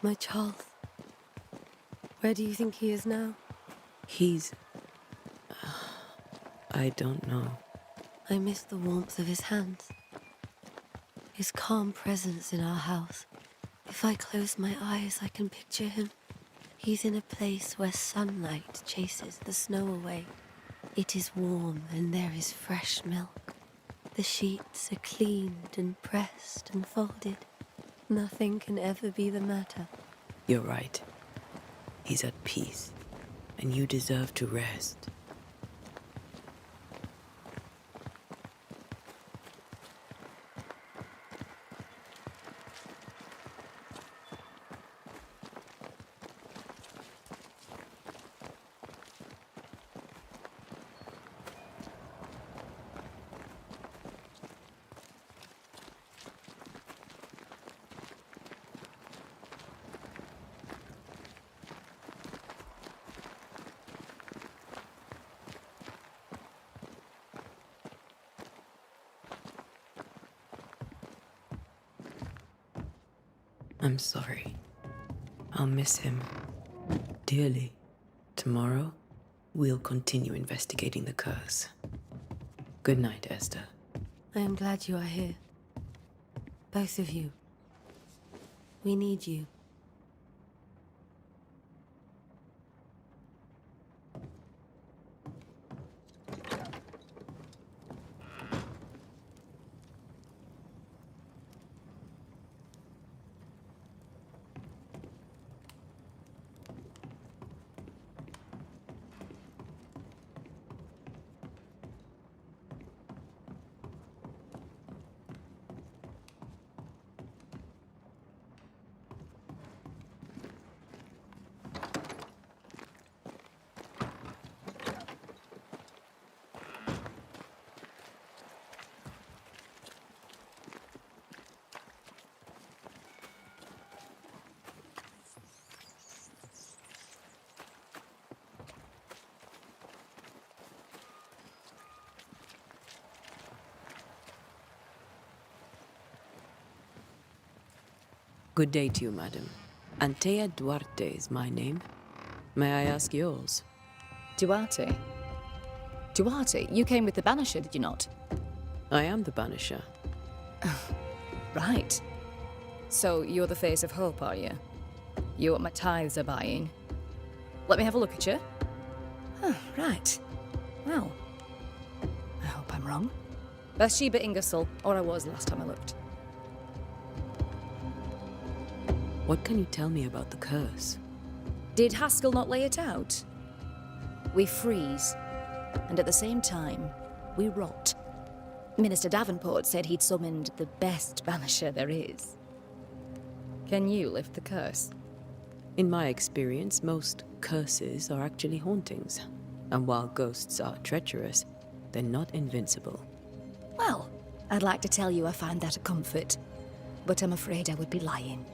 My Charles. Where do you think he is now? He's... I don't know. I miss the warmth of his hands. His calm presence in our house. If I close my eyes, I can picture him. He's in a place where sunlight chases the snow away. It is warm and there is fresh milk. The sheets are cleaned and pressed and folded. Nothing can ever be the matter. You're right. He's at peace, and you deserve to rest. I'm sorry. I'll miss him dearly. Tomorrow, we'll continue investigating the curse. Good night, Esther. I am glad you are here. Both of you. We need you. Good day to you, madam. Antea Duarte is my name. May I ask yours? Duarte? Duarte, you came with the Banisher, did you not? I am the Banisher. Right. So you're the face of hope, are you? You're what my tithes are buying. Let me have a look at you. Huh, right. Well, I hope I'm wrong. Bathsheba Ingersoll, or I was last time I looked. What can you tell me about the curse? Did Haskell not lay it out? We freeze, and at the same time, we rot. Minister Davenport said he'd summoned the best banisher there is. Can you lift the curse? In my experience, most curses are actually hauntings. And while ghosts are treacherous, they're not invincible. Well, I'd like to tell you I find that a comfort, but I'm afraid I would be lying.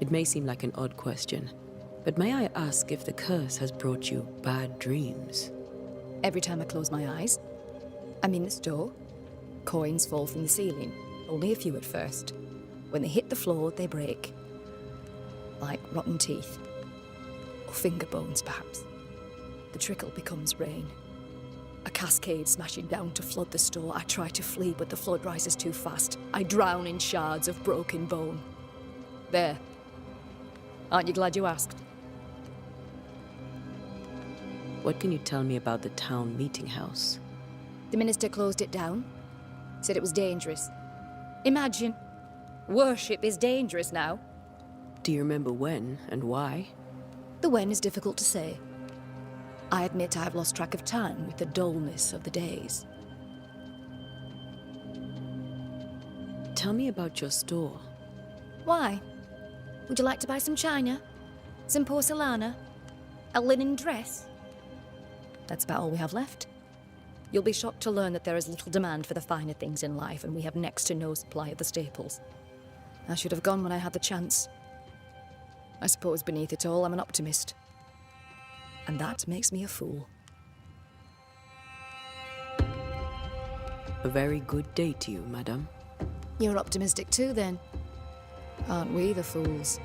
It may seem like an odd question, but may I ask if the curse has brought you bad dreams? Every time I close my eyes, I'm in the store. Coins fall from the ceiling, only a few at first. When they hit the floor, they break. Like rotten teeth. Or finger bones, perhaps. The trickle becomes rain. A cascade smashing down to flood the store. I try to flee, but the flood rises too fast. I drown in shards of broken bone. There. Aren't you glad you asked? What can you tell me about the town meeting house? The minister closed it down. Said it was dangerous. Imagine. Worship is dangerous now. Do you remember when and why? The when is difficult to say. I admit I've lost track of time with the dullness of the days. Tell me about your store. Why? Would you like to buy some china? Some porcelana? A linen dress? That's about all we have left. You'll be shocked to learn that there is little demand for the finer things in life, and we have next to no supply of the staples. I should have gone when I had the chance. I suppose beneath it all, I'm an optimist. And that makes me a fool. A very good day to you, madame. You're optimistic too, then. Aren't we the fools?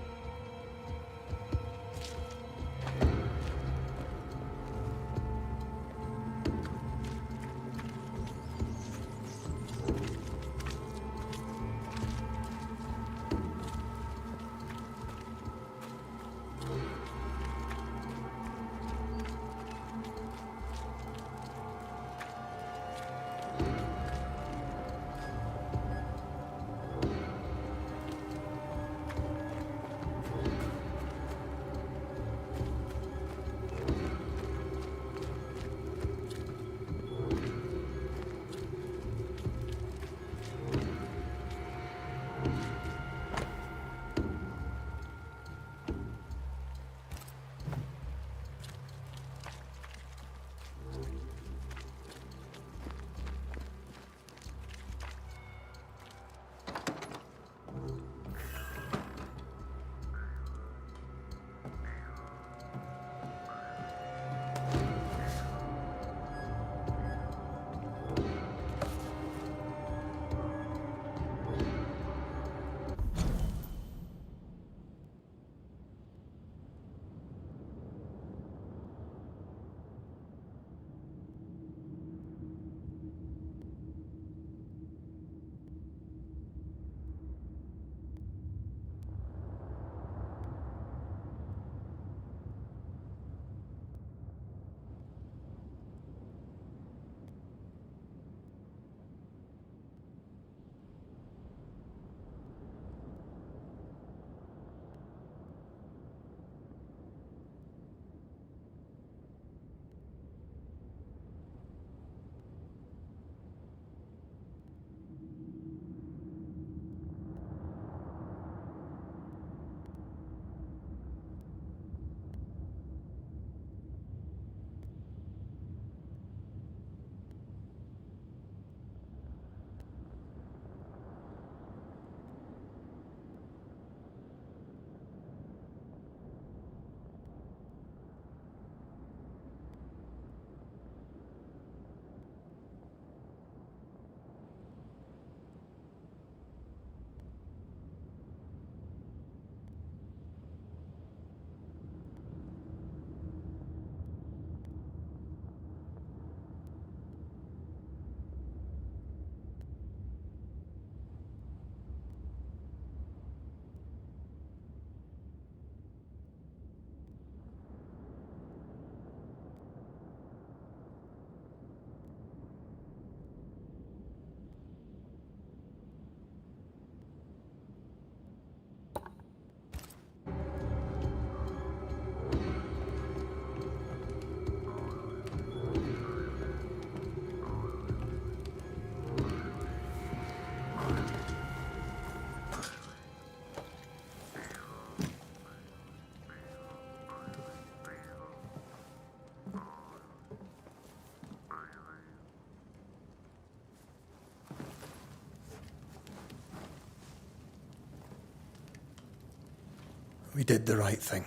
We did the right thing.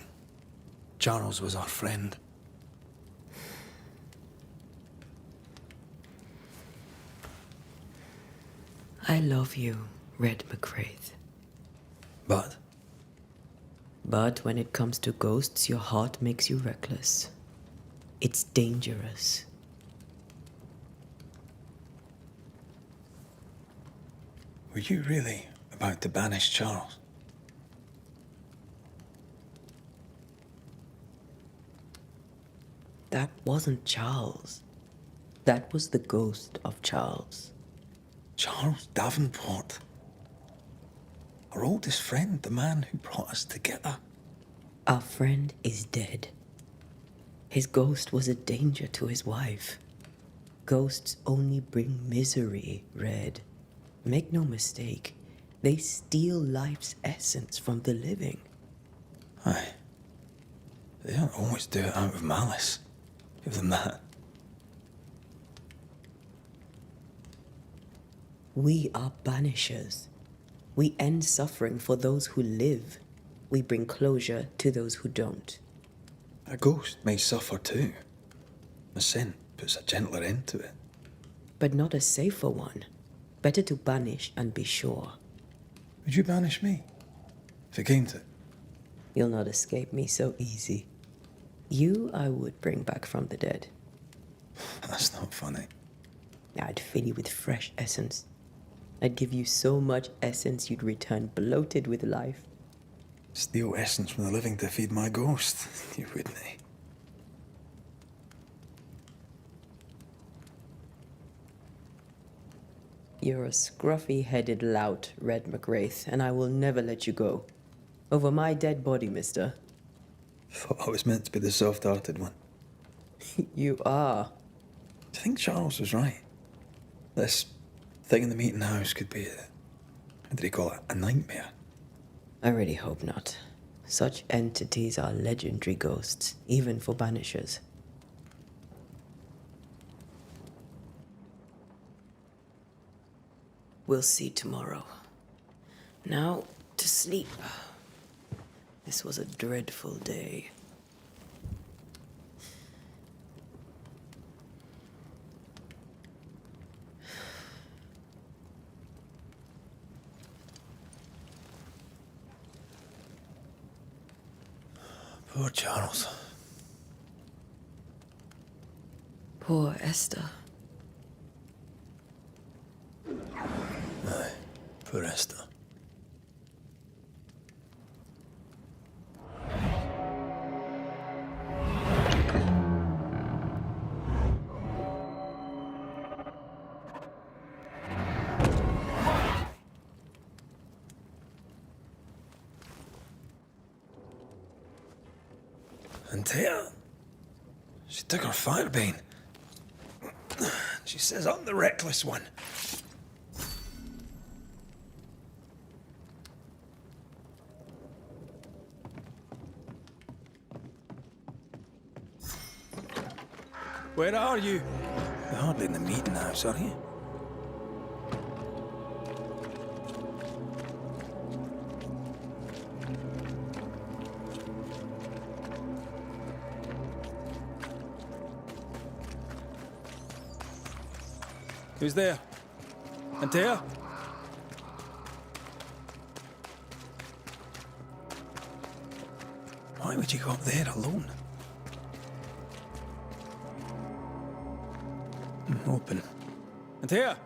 Charles was our friend. I love you, Red McCraith. But But when it comes to ghosts, your heart makes you reckless. It's dangerous. were you really about to banish Charles? That wasn't Charles. That was the ghost of Charles. Charles Davenport. Our oldest friend, the man who brought us together. Our friend is dead. His ghost was a danger to his wife. Ghosts only bring misery, Red. Make no mistake, they steal life's essence from the living. Aye. They don't always do it out of malice. Give them that. We are banishers. We end suffering for those who live. We bring closure to those who don't. A ghost may suffer too. A sin puts a gentler end to it. But not a safer one. Better to banish and be sure. Would you banish me? If it came to it? You'll not escape me so easy. You I would bring back from the dead. That's not funny. I'd fill you with fresh essence. I'd give you so much essence you'd return bloated with life. Steal essence from the living to feed my ghost. You wouldn't, eh? You're a scruffy-headed lout, Red McWraith, and I will never let you go. Over my dead body, mister. Thought I was meant to be the soft-hearted one. You are. Do you think Charles was right? This thing in the meeting house could be how did he call it? A nightmare? I really hope not. Such entities are legendary ghosts, even for banishers. We'll see tomorrow. Now, to sleep. This was a dreadful day. Poor Charles. Poor Esther. Aye, poor Esther. And Taya, she took her firebane. She says I'm the reckless one. Where are you? You're hardly in the meeting house, are you? Who's there? Antea? Why would you go up there alone? Open. Antea?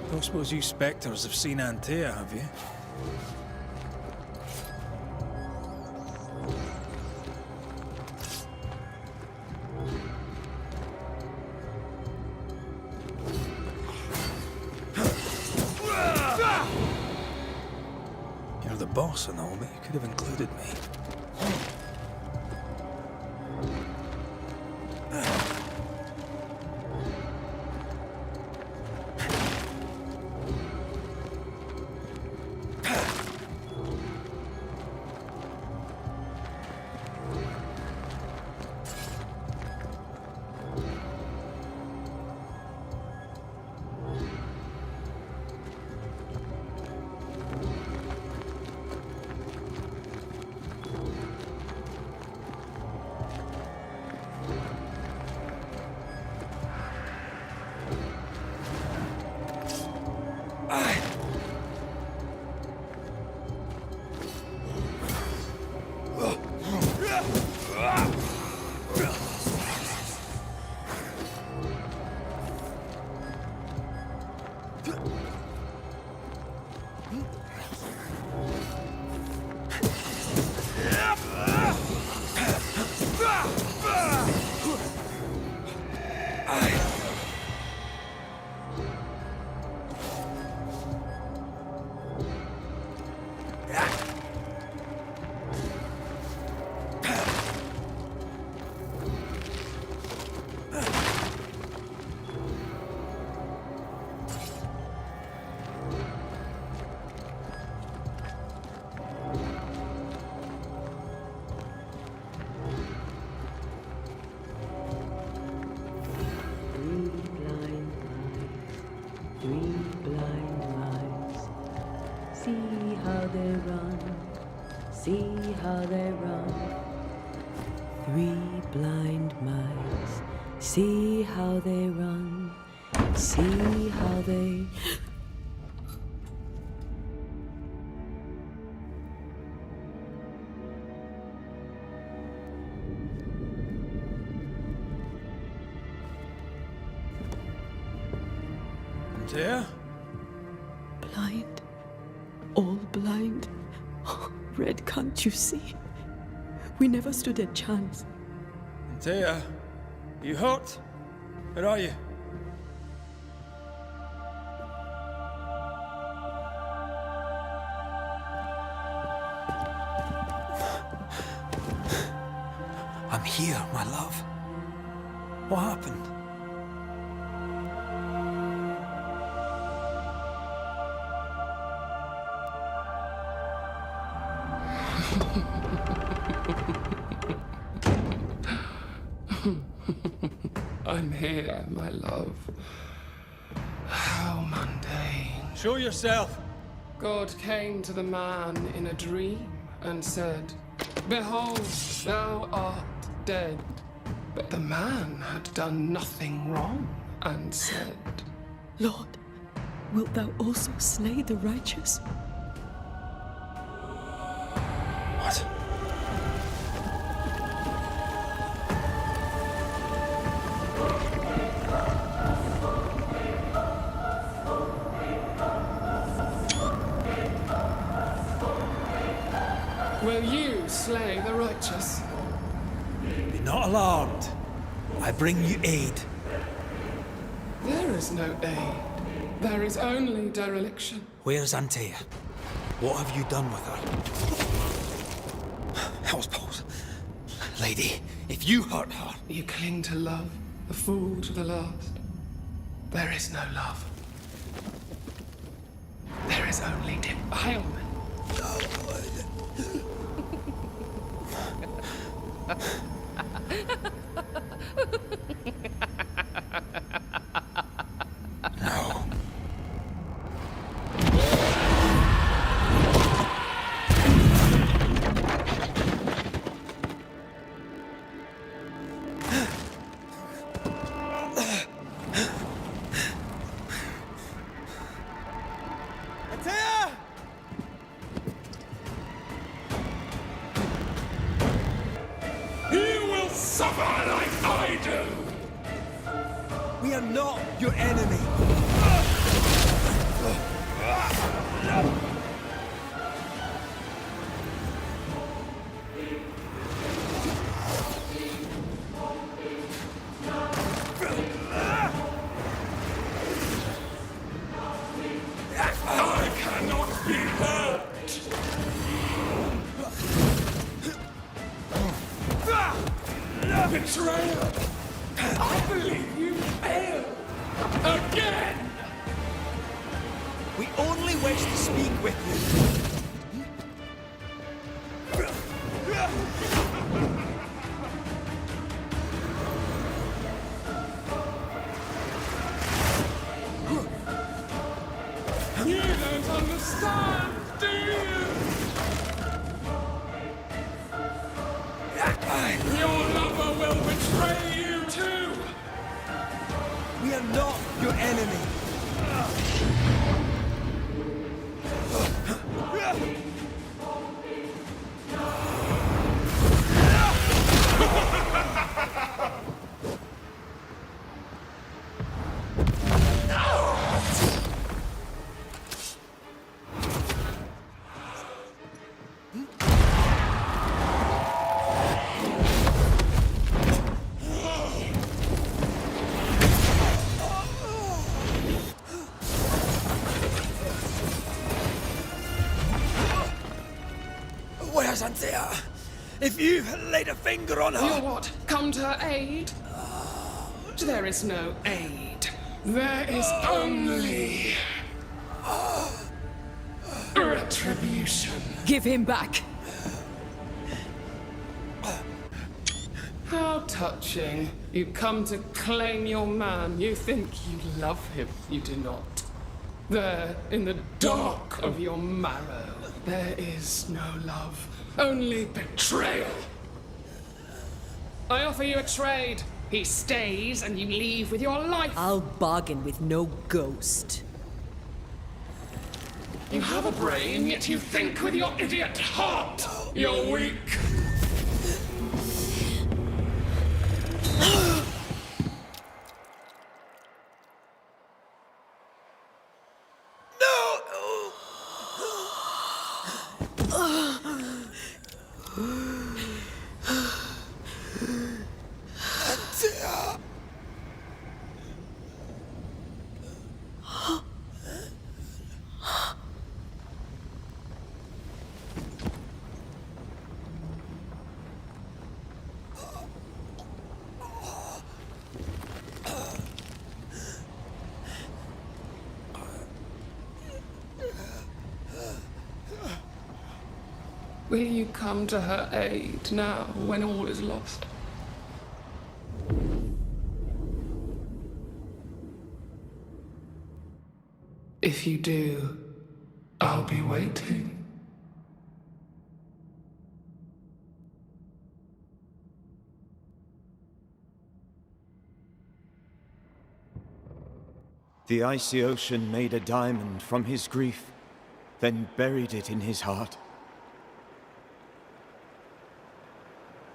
Don't suppose you spectres have seen Antea, have you? You're the boss and all, but you could have included me. See how they run. 3 blind mice. See how they run. See how they... Antea? Blind. All blind. Oh, Red, can't you see? We never stood a chance. Antea? You hurt? Where are you? I'm here, my love. What happened? I'm here, my love. How mundane. Show yourself! God came to the man in a dream and said, "Behold, thou art dead." But the man had done nothing wrong and said, Lord, wilt thou also slay the righteous? What? "Will you slay the righteous?" Be not alarmed. I bring you aid. There is no aid. There is only dereliction. Where's Antea? What have you done with her? Hell's balls. Lady, if you hurt her... You cling to love, a fool to the last. There is no love. There is only defilement. No. Antea! You will suffer like I do! We are not your enemy. I cannot be hurt! Betrayal! I believe you failed! Again! We only wish to speak with you. You don't understand, do you? Your lover will betray you too! We are not your enemy. Where's Antea? If you laid a finger on You her... what? Come to her aid? There is no aid. There is only... retribution. Give him back. How touching. You come to claim your man. You think you love him. You do not. There, in the dark of your marrow, there is no love. Only betrayal. I offer you a trade. He stays and you leave with your life. I'll bargain with no ghost. You have a brain, yet you think with your idiot heart. You're weak. Will you come to her aid now, when all is lost? If you do, I'll be waiting. The icy ocean made a diamond from his grief, then buried it in his heart.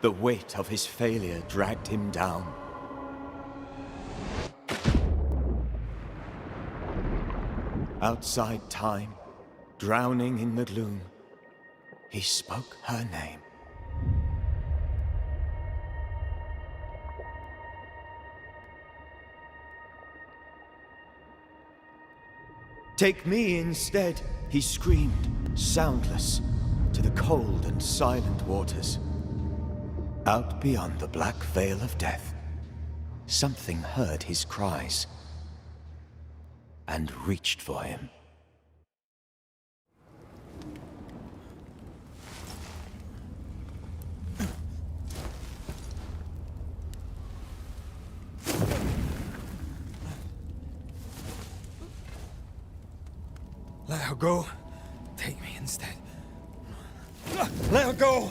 The weight of his failure dragged him down. Outside time, drowning in the gloom, he spoke her name. Take me instead, he screamed, soundless, to the cold and silent waters. Out beyond the black veil of death, something heard his cries and reached for him. Let her go. Take me instead. Let her go!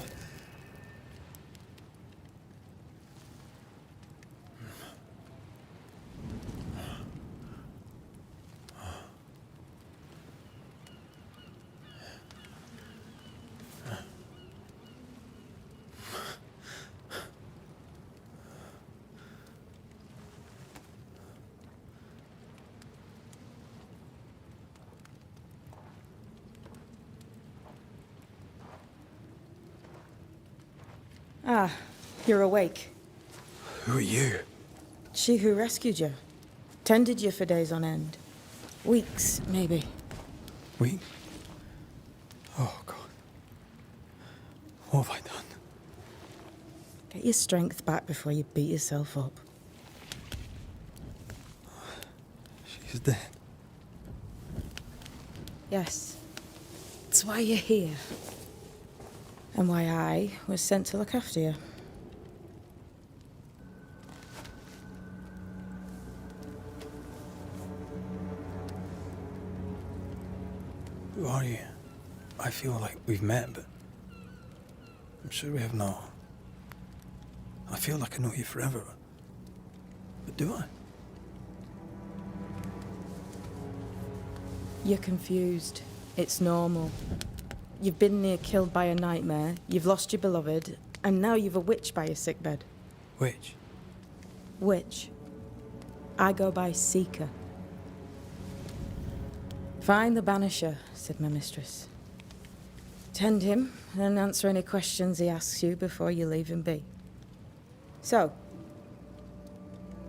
Ah, you're awake. Who are you? She who rescued you. Tended you for days on end. Weeks, maybe. We? Oh, God. What have I done? Get your strength back before you beat yourself up. She's dead. Yes. That's why you're here. And why I was sent to look after you. Who are you? I feel like we've met, but I'm sure we have not. I feel like I know you forever, but do I? You're confused. It's normal. You've been near killed by a nightmare, you've lost your beloved, and now you've a witch by your sickbed. Which? Witch. I go by Seeker. Find the Banisher, said my mistress. Tend him, and answer any questions he asks you before you leave him be. So,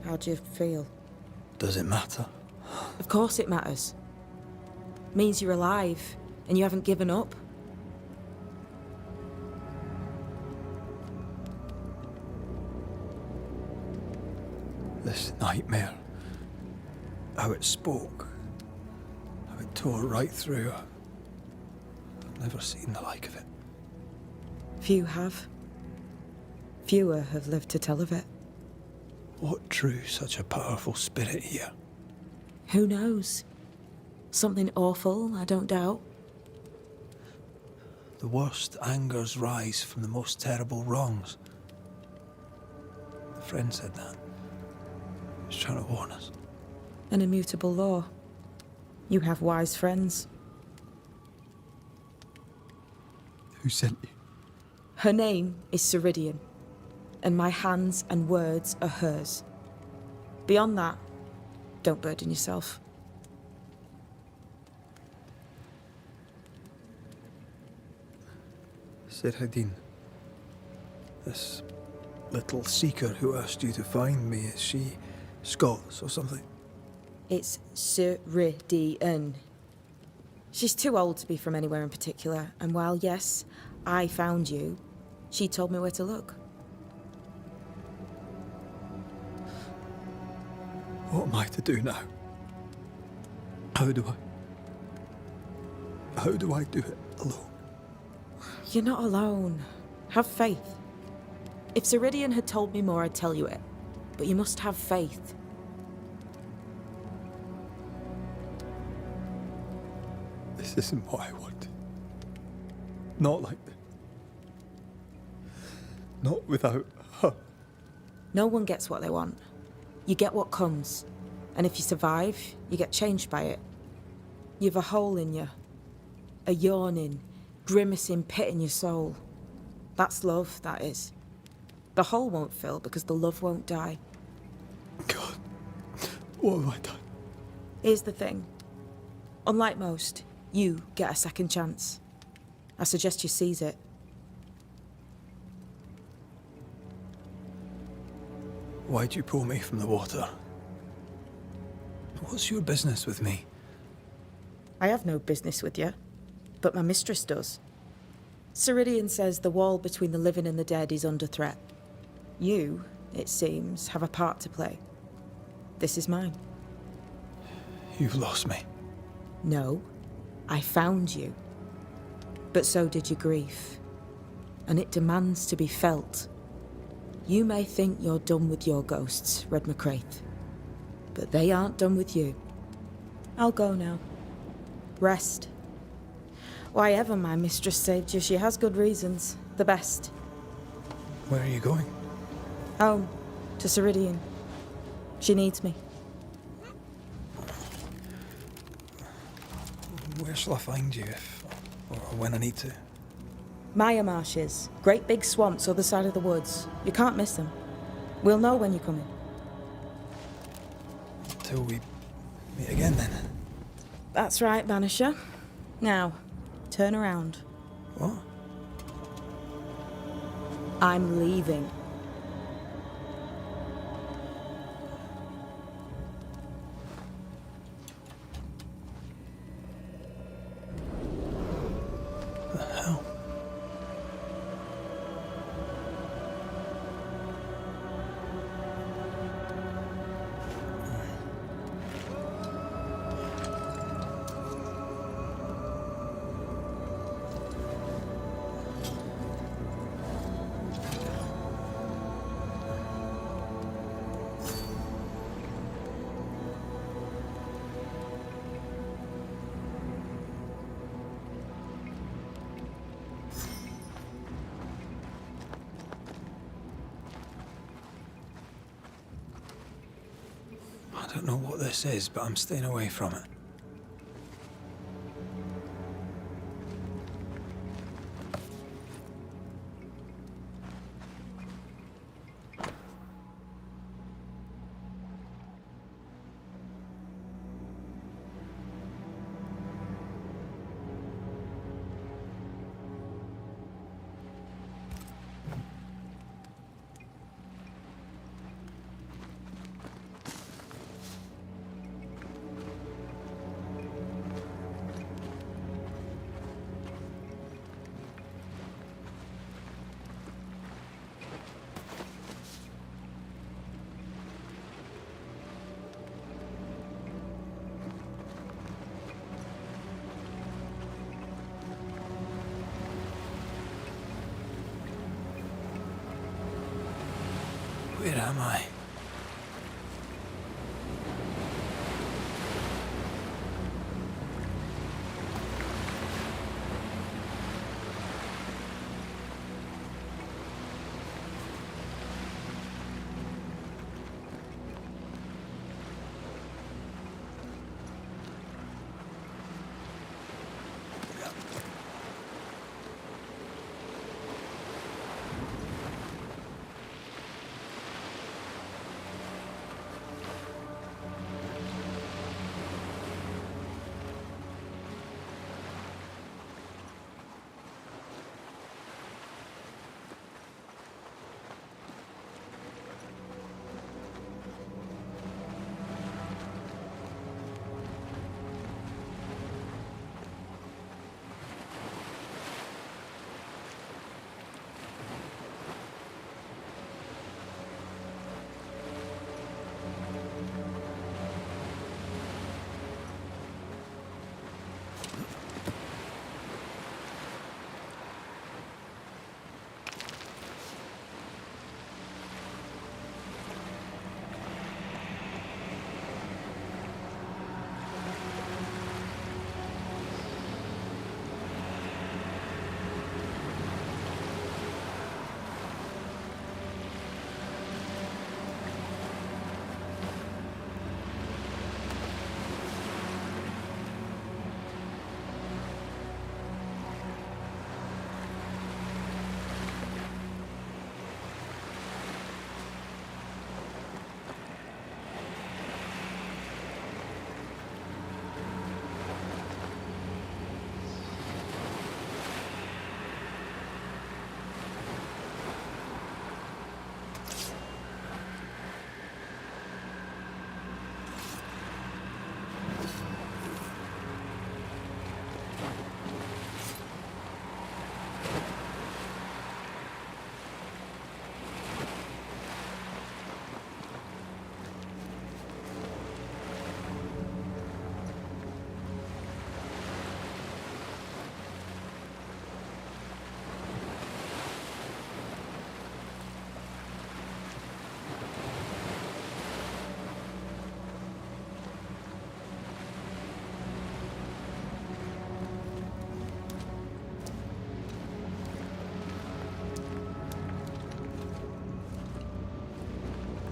how do you feel? Does it matter? Of course it matters. Means you're alive, and you haven't given up. This nightmare, how it spoke, how it tore right through her. I've never seen the like of it. Few have. Fewer have lived to tell of it. What drew such a powerful spirit here? Who knows? Something awful, I don't doubt. The worst angers rise from the most terrible wrongs. The friend said that. He was trying to warn us. An immutable law. You have wise friends. Who sent you? Her name is Ceridian, and my hands and words are hers. Beyond that, don't burden yourself. Sirhadin, this little seeker who asked you to find me, is she Scots or something? It's Ceridian. She's too old to be from anywhere in particular, and while, yes, I found you, she told me where to look. What am I to do now? How do I do it alone? You're not alone. Have faith. If Ceridian had told me more, I'd tell you it. But you must have faith. This isn't what I wanted. Not like this. Not without her. No one gets what they want. You get what comes. And if you survive, you get changed by it. You've a hole in you. A yawning, grimacing pit in your soul. That's love, that is. The hole won't fill because the love won't die. God, what have I done? Here's the thing. Unlike most, you get a second chance. I suggest you seize it. Why'd you pull me from the water? What's your business with me? I have no business with you, but my mistress does. Ceridian says the wall between the living and the dead is under threat. You, it seems, have a part to play. This is mine. You've lost me. No, I found you. But so did your grief. And it demands to be felt. You may think you're done with your ghosts, Red McCraith. But they aren't done with you. I'll go now. Rest. Why ever my mistress saved you, she has good reasons. The best. Where are you going? Home. To Ceridian. She needs me. Where shall I find you if, or when I need to? Maya marshes. Great big swamps other side of the woods. You can't miss them. We'll know when you're coming. Till we meet again then. That's right, Banisher. Now, turn around. What? I'm leaving. The hell? I don't know what this is, but I'm staying away from it. Where am I?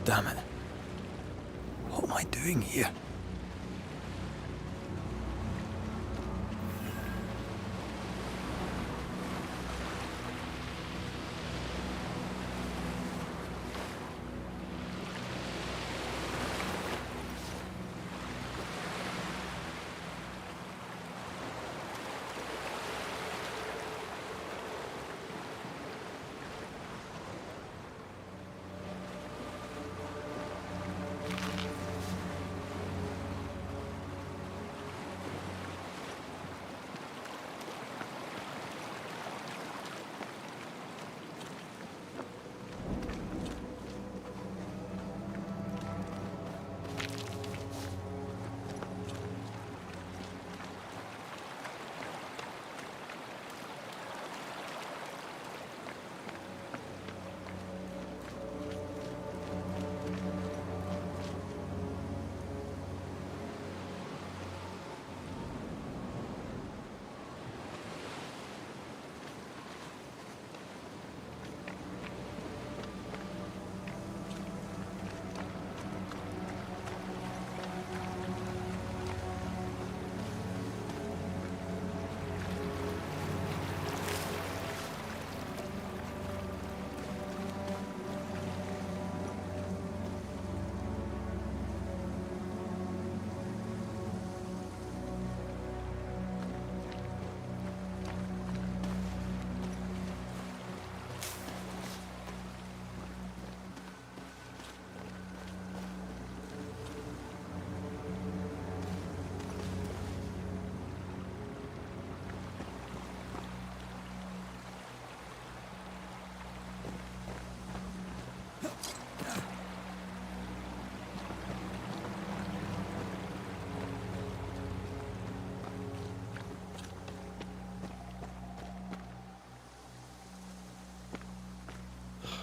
Damn it. What am I doing here?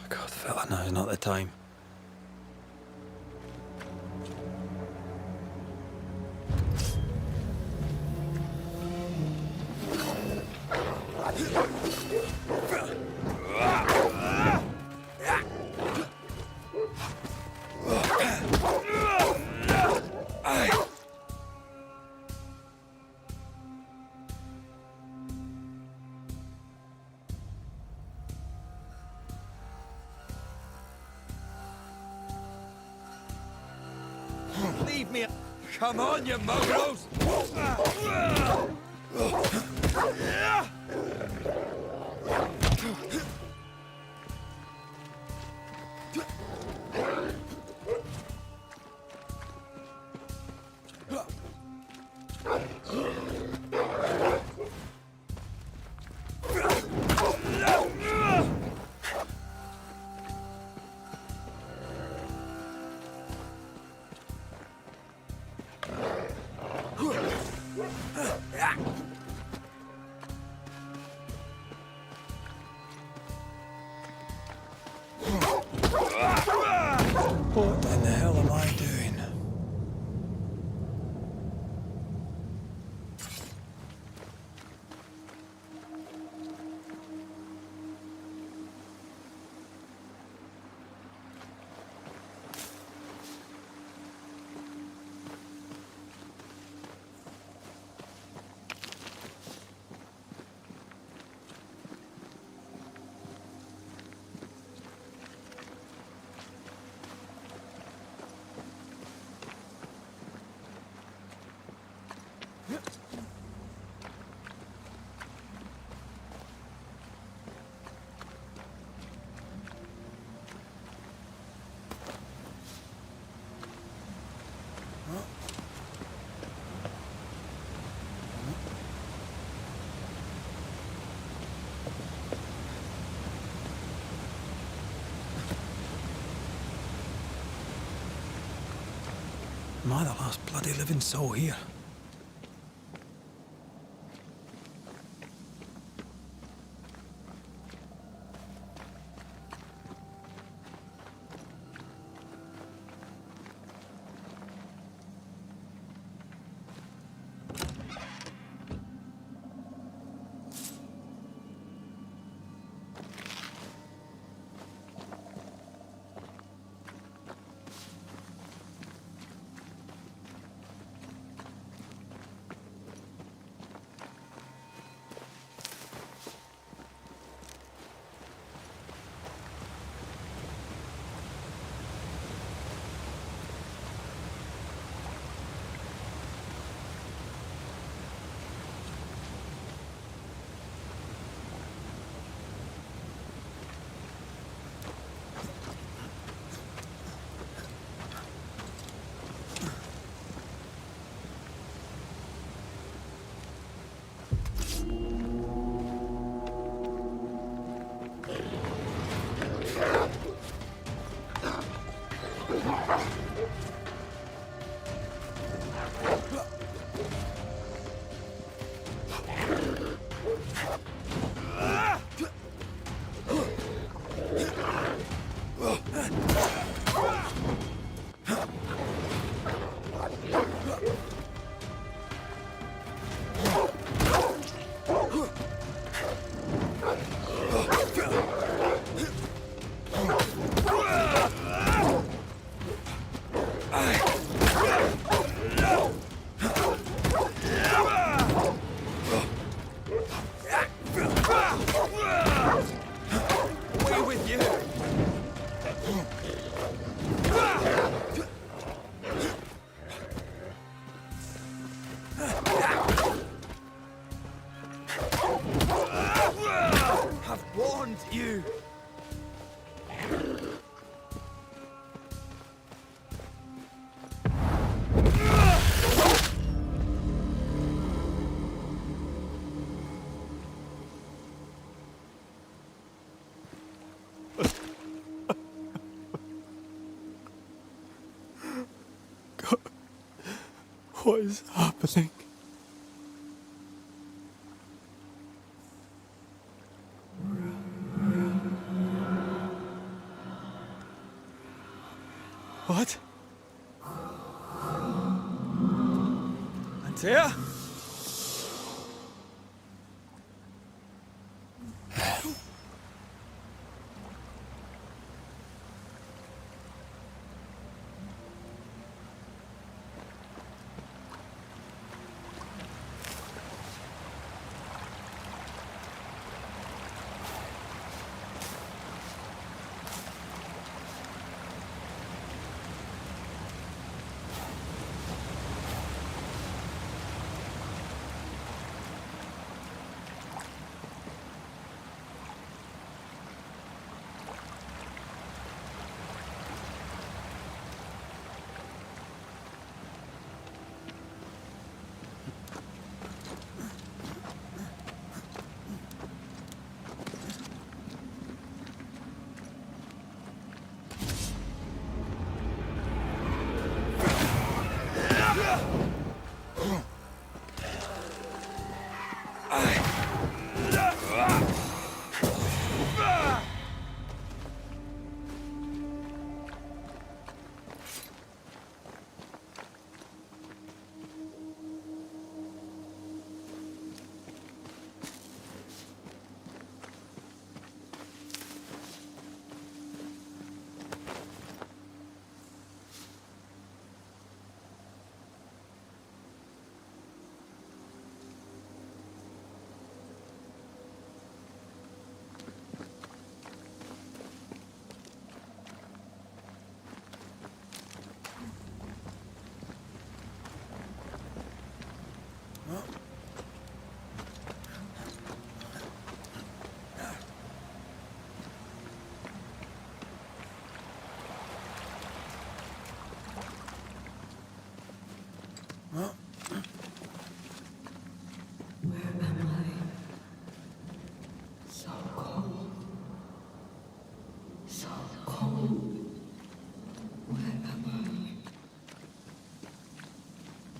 God, fella, now's not the time. Leave me! Come on, you mongrels! What in the hell am I doing? Am I the last bloody living soul here? Away with you! I've warned you! What is happening? What? Antea?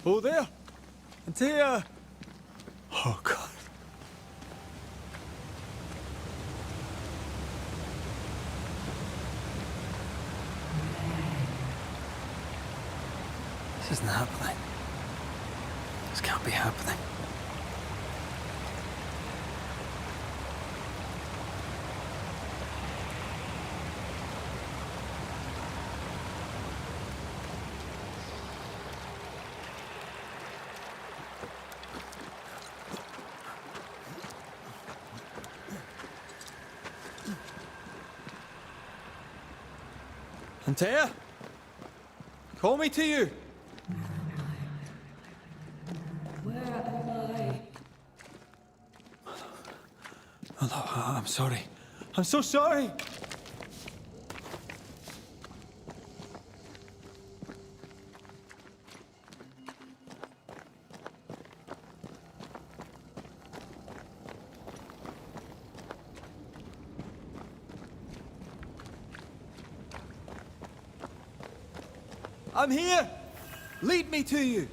Oh, there! Antea! Oh, God. This isn't happening. This can't be happening. Antea? Call me to you! Where am I? Oh, no, I'm sorry. I'm so sorry! I'm here! Lead me to you!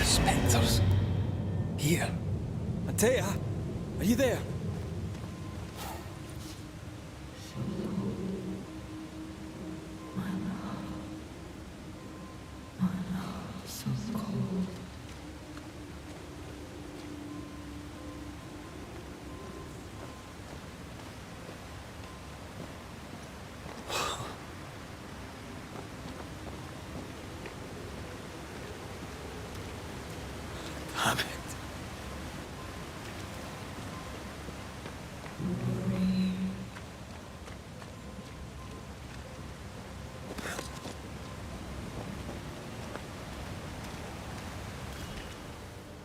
Spectres. Here. Atea, are you there? So cold. Damn it.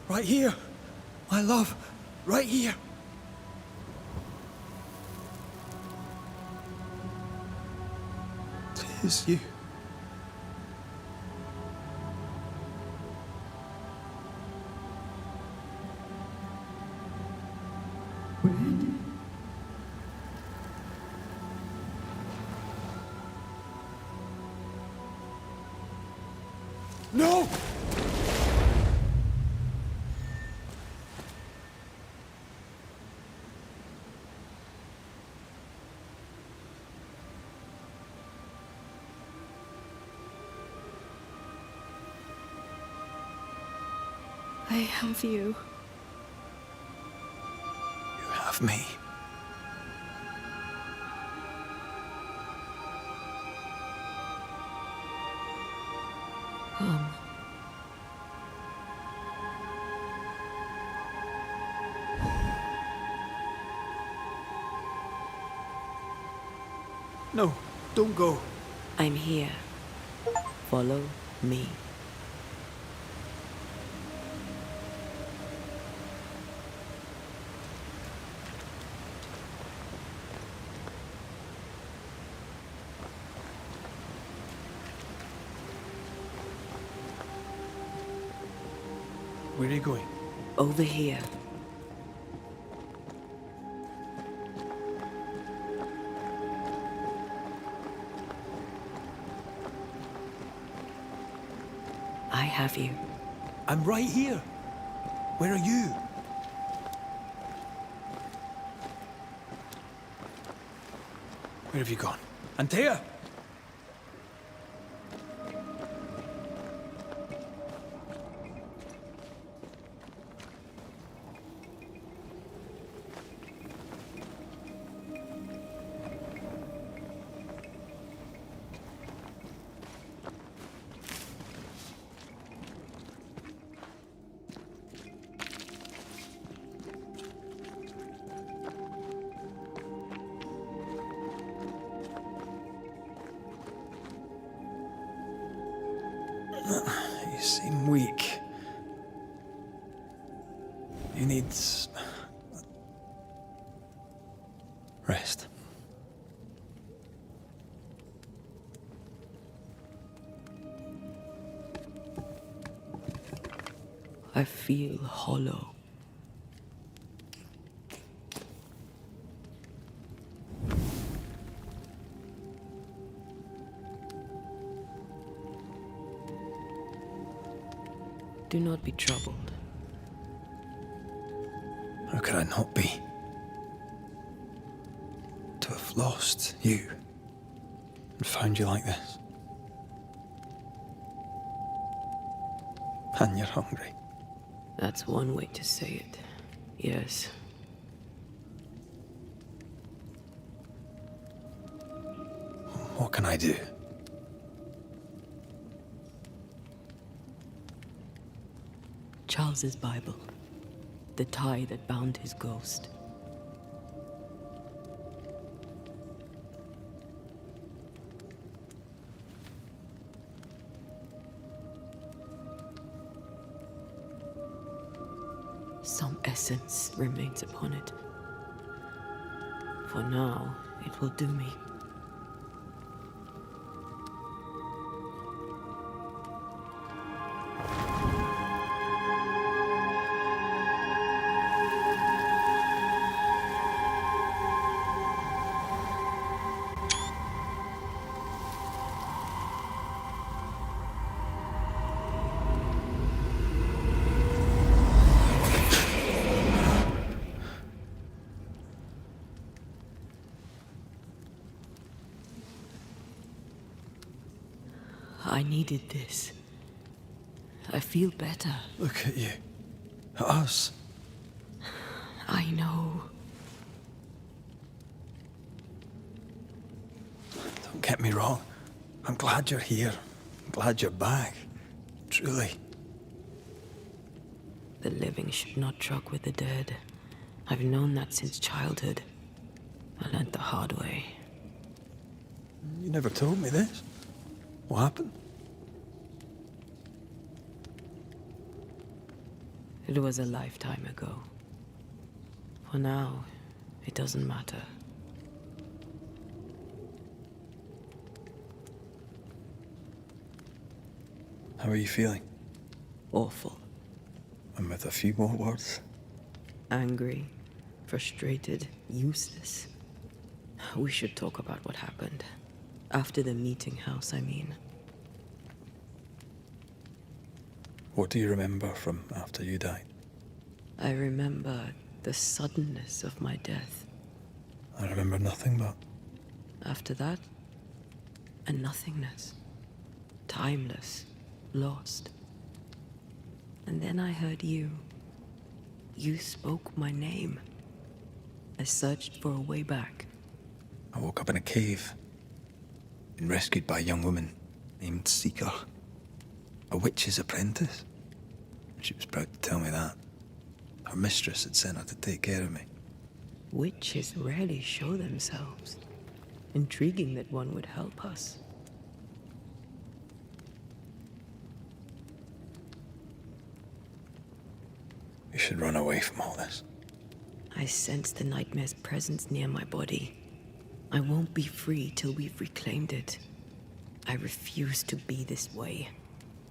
Right here. My love. Right here. Tis you. No! I have you. You have me. Come. No, don't go. I'm here. Follow me. Where are you going? Over here. I have you. I'm right here. Where are you? Where have you gone? Antea! You seem weak. You need rest. I feel hollow. Do not be troubled. How could I not be? To have lost you and found you like this. And you're hungry. That's one way to say it. Yes. What can I do? Charles's Bible. The tie that bound his ghost. some essence remains upon it. For now, it will do me. I needed this. I feel better. Look at you. At us. I know. Don't get me wrong. I'm glad you're here. I'm glad you're back. Truly. The living should not truck with the dead. I've known that since childhood. I learned the hard way. You never told me this. What happened? It was a lifetime ago. For now, it doesn't matter. How are you feeling? Awful. And with a few more words? Angry, frustrated, useless. We should talk about what happened. After the meeting house, I mean. What do you remember from after you died? I remember the suddenness of my death. I remember nothing but... After that, a nothingness. Timeless, lost. And then I heard you. You spoke my name. I searched for a way back. I woke up in a cave. Been rescued by a young woman named Seeker. A witch's apprentice. She was proud to tell me that. Her mistress had sent her to take care of me. Witches rarely show themselves. Intriguing that one would help us. We should run away from all this. I sense the nightmare's presence near my body. I won't be free till we've reclaimed it. I refuse to be this way.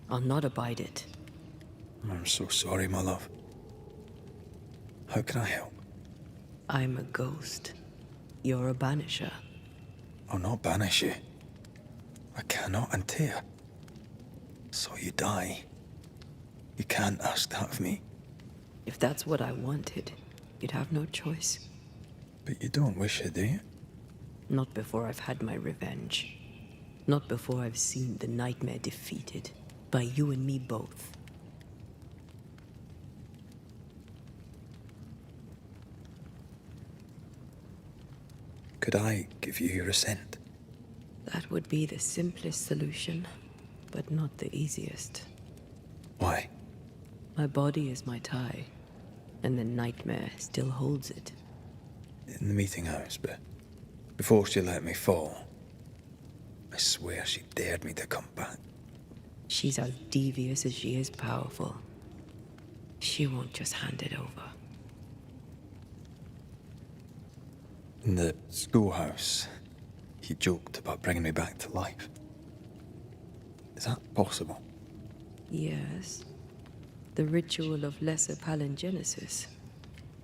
I'll not abide it. I'm so sorry, my love. How can I help? I'm a ghost. You're a banisher. I'll not banish you. I cannot untear. So you die. You can't ask that of me. If that's what I wanted, you'd have no choice. But you don't wish it, do you? Not before I've had my revenge. Not before I've seen the nightmare defeated. By you and me both. Could I give you your assent? That would be the simplest solution, but not the easiest. Why? My body is my tie, and the nightmare still holds it. In the meeting house, but before she let me fall, I swear she dared me to come back. She's as devious as she is powerful. She won't just hand it over. In the schoolhouse, he joked about bringing me back to life. Is that possible? Yes. The ritual of lesser palingenesis.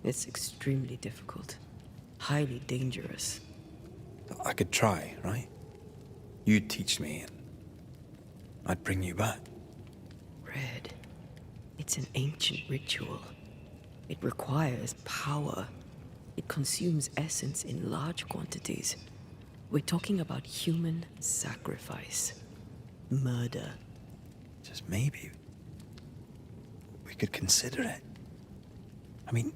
It's extremely difficult. Highly dangerous. I could try, right? You'd teach me, and I'd bring you back. Red. It's an ancient ritual. It requires power. It consumes essence in large quantities. We're talking about human sacrifice. Murder. Just maybe we could consider it. I mean,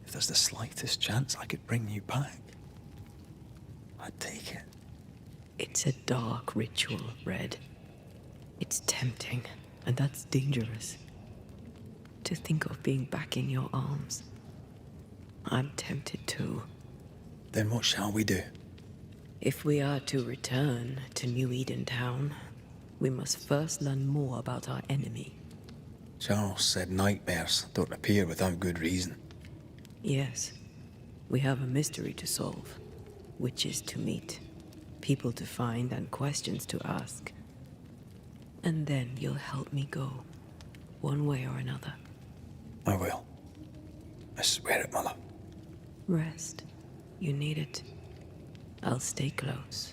if there's the slightest chance I could bring you back, I'd take it. It's a dark ritual, Red. It's tempting, and that's dangerous. To think of being back in your arms. I'm tempted too. Then what shall we do? If we are to return to New Eden Town, we must first learn more about our enemy. Charles said nightmares don't appear without good reason. Yes, we have a mystery to solve. Witches to meet, people to find, and questions to ask. And then you'll help me go, one way or another. I will. I swear it, Mother. Rest. You need it. I'll stay close.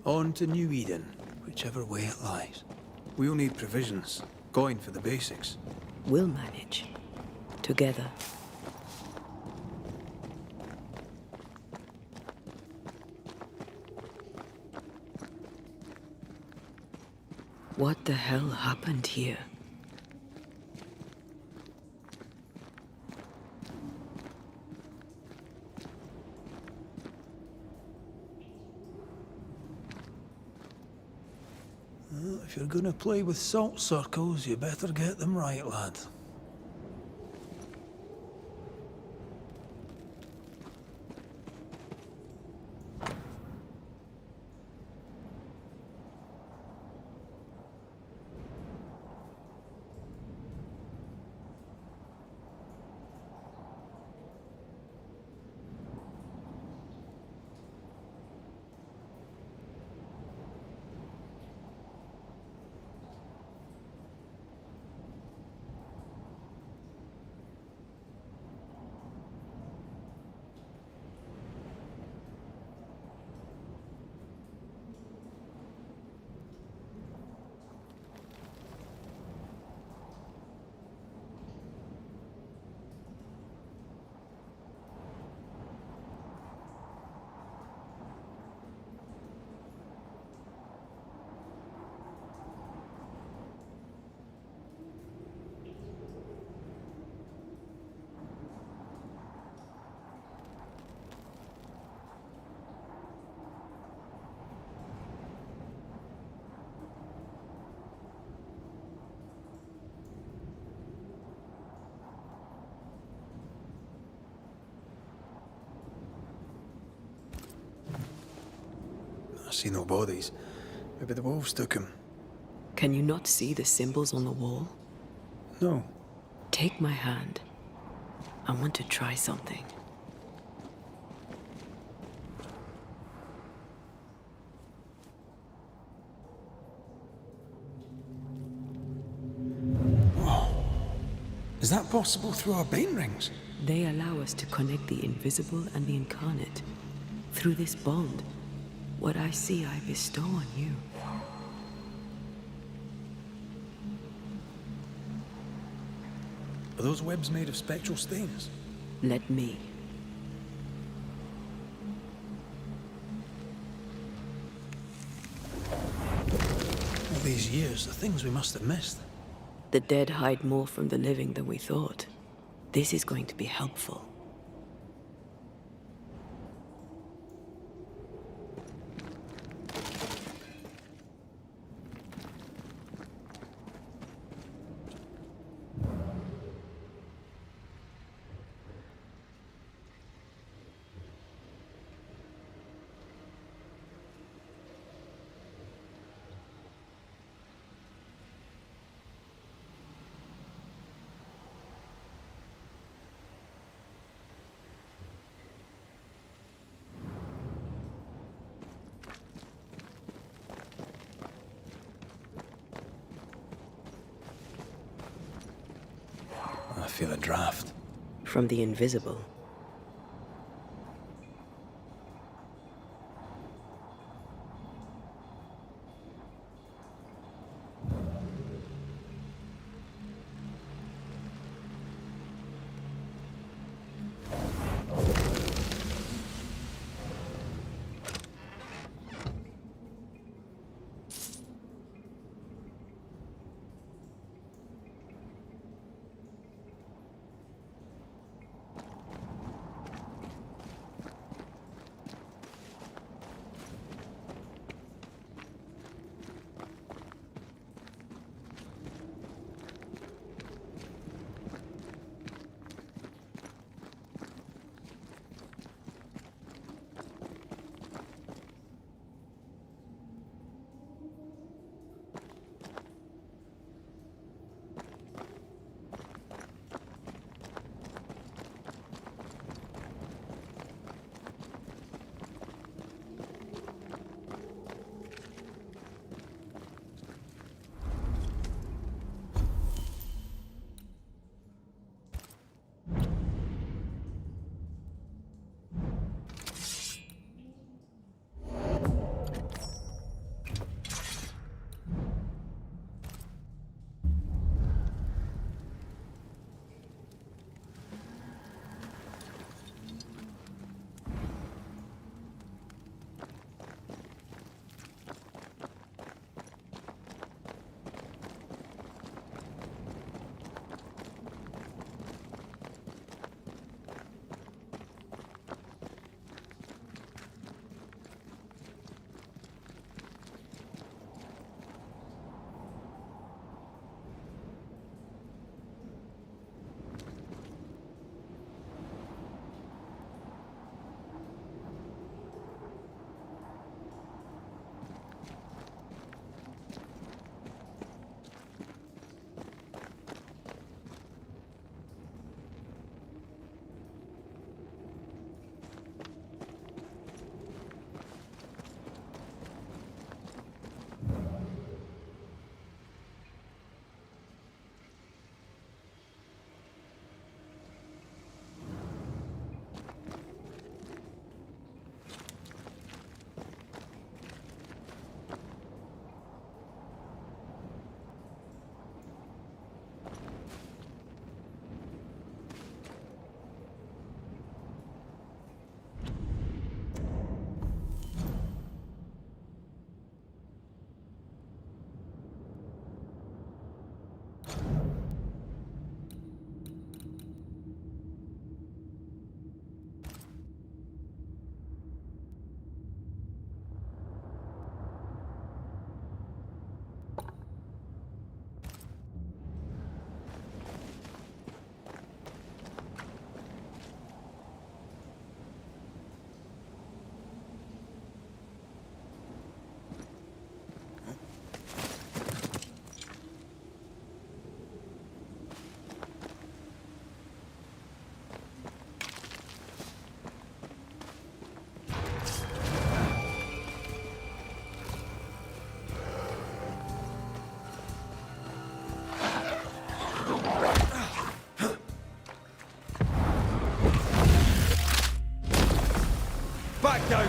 On to New Eden, whichever way it lies. We'll need provisions, going for the basics. We'll manage. Together. What the hell happened here? Well, if you're gonna play with salt circles, you better get them right, lad. I see no bodies. Maybe the wolves took him. Can you not see the symbols on the wall? No. Take my hand. I want to try something. Is that possible through our bane rings? They allow us to connect the invisible and the incarnate. Through this bond, what I see I bestow on you. Are those webs made of spectral stains? Let me. All these years, the things we must have missed. The dead hide more from the living than we thought. This is going to be helpful. I feel a draft. From the invisible.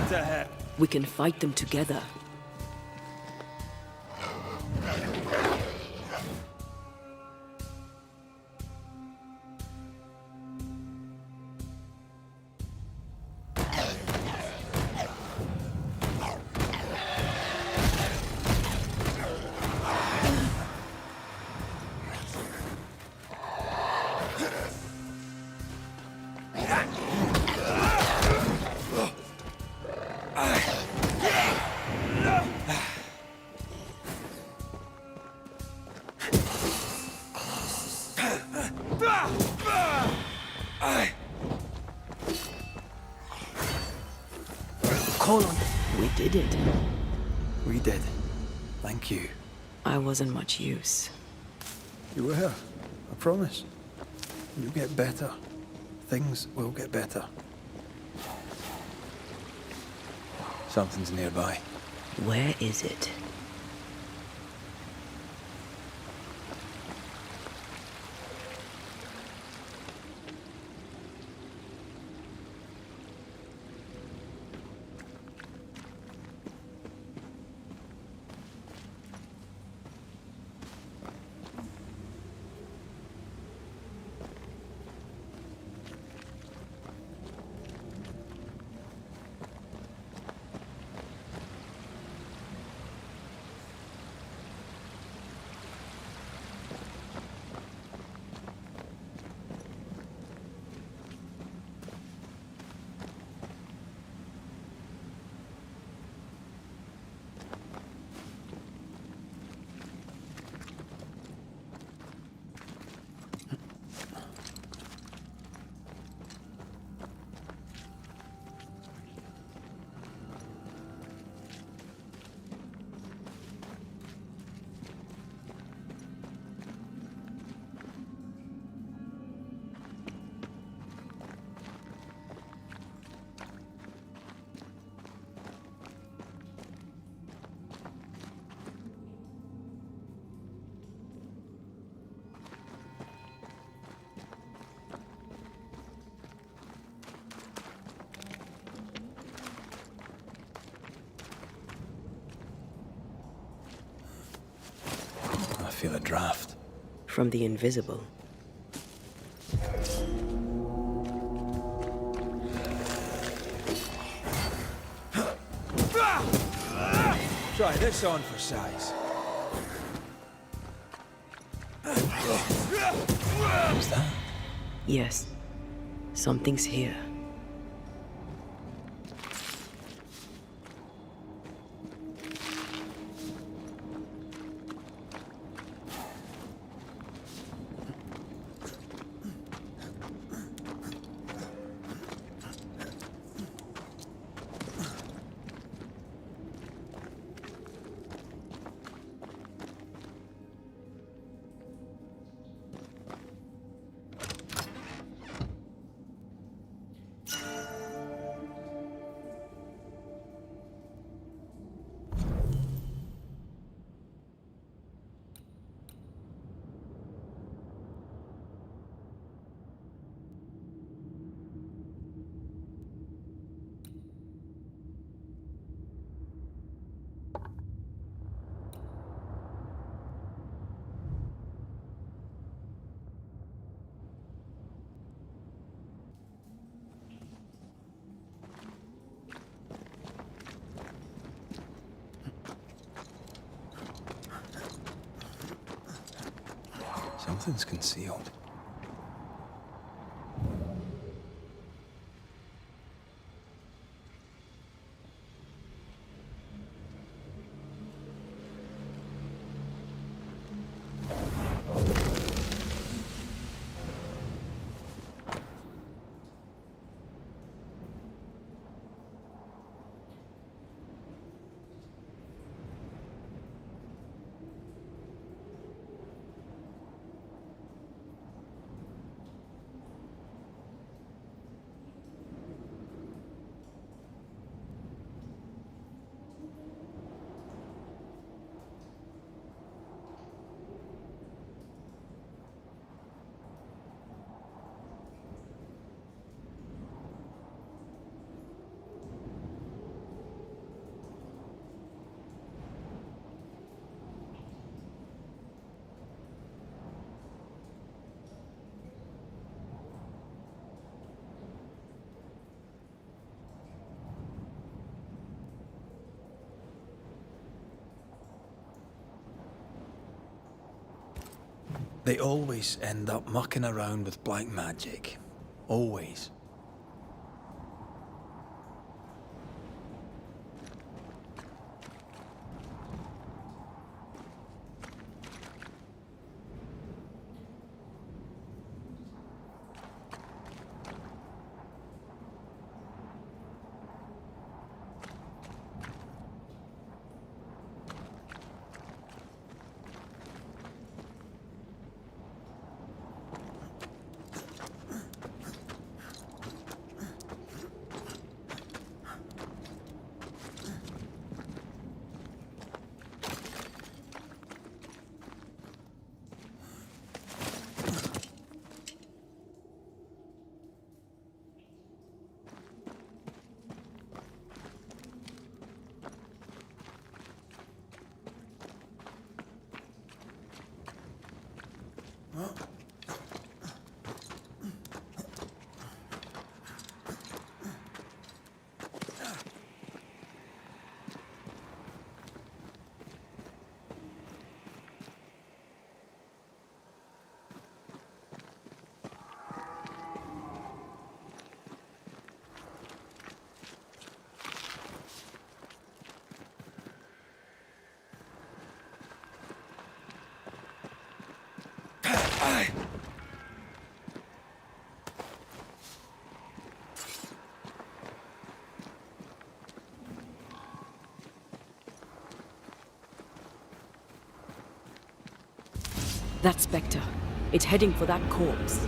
to him. We can fight them together. Colin, we did it. We did. Thank you. I wasn't much use. You were. I promise. You'll get better. Things will get better. Something's nearby. Where is it? I feel a draft. From the invisible. Try this on for size. Is that? Yes. Something's here. Something's concealed. They always end up mucking around with black magic. Always. That spectre. It's heading for that corpse.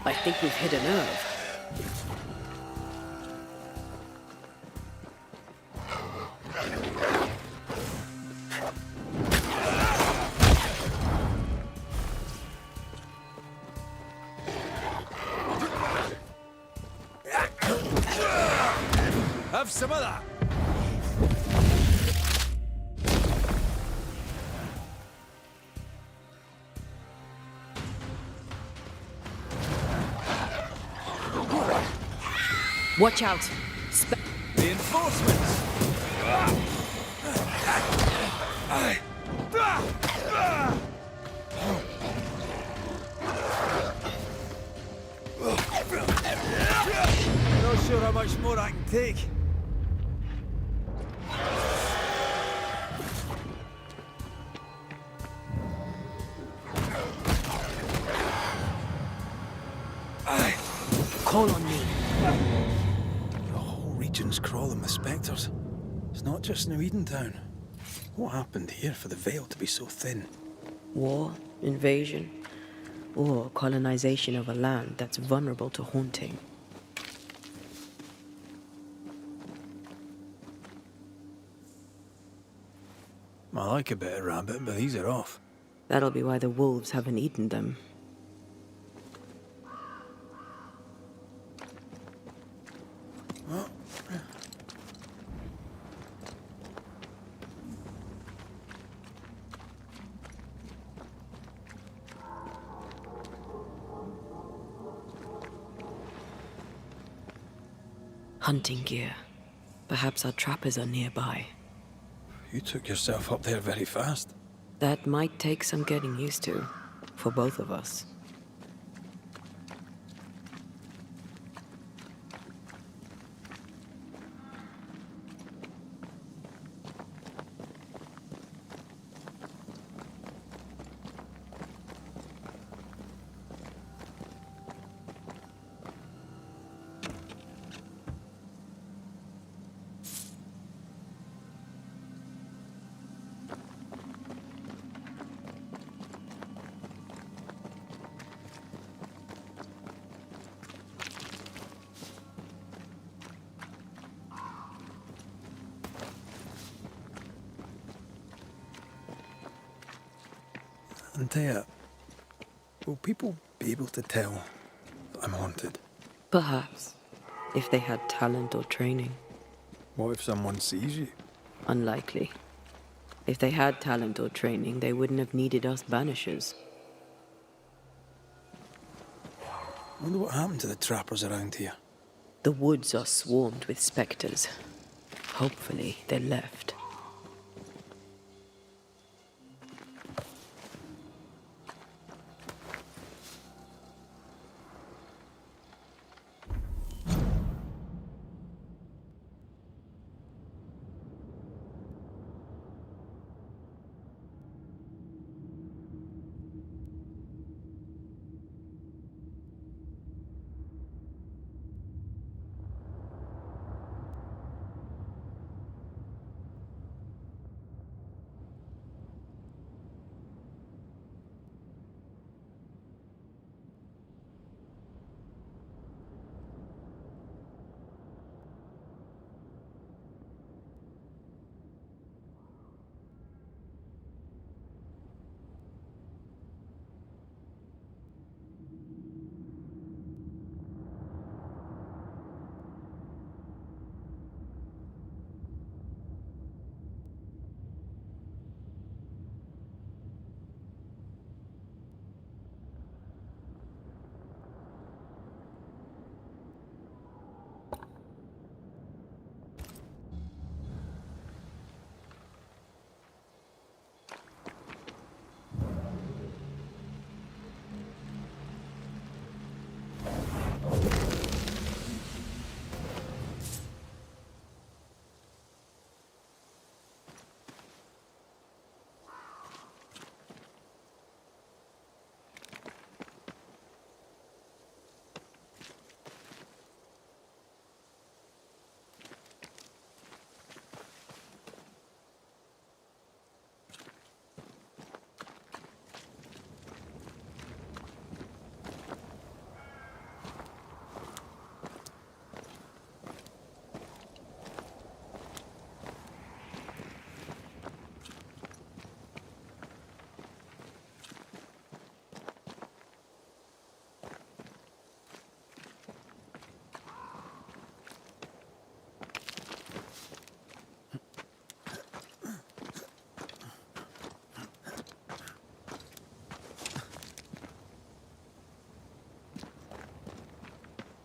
I think we've hit a nerve. Have some of that. Watch out! Reinforcements. Not sure how much more I can take. Call on me. The whole region's crawling with spectres. It's not just New Edentown. What happened here for the veil to be so thin? War, invasion, or colonization of a land that's vulnerable to haunting. I like a bit of rabbit, but these are off. That'll be why the wolves haven't eaten them. Hunting gear. Perhaps our trappers are nearby. You took yourself up there very fast. That might take some getting used to, for both of us. Antea, will people be able to tell that I'm haunted. Perhaps, if they had talent or training. What if someone sees you? Unlikely. If they had talent or training, they wouldn't have needed us banishers. I wonder what happened to the trappers around here. The woods are swarmed with spectres. Hopefully, they left.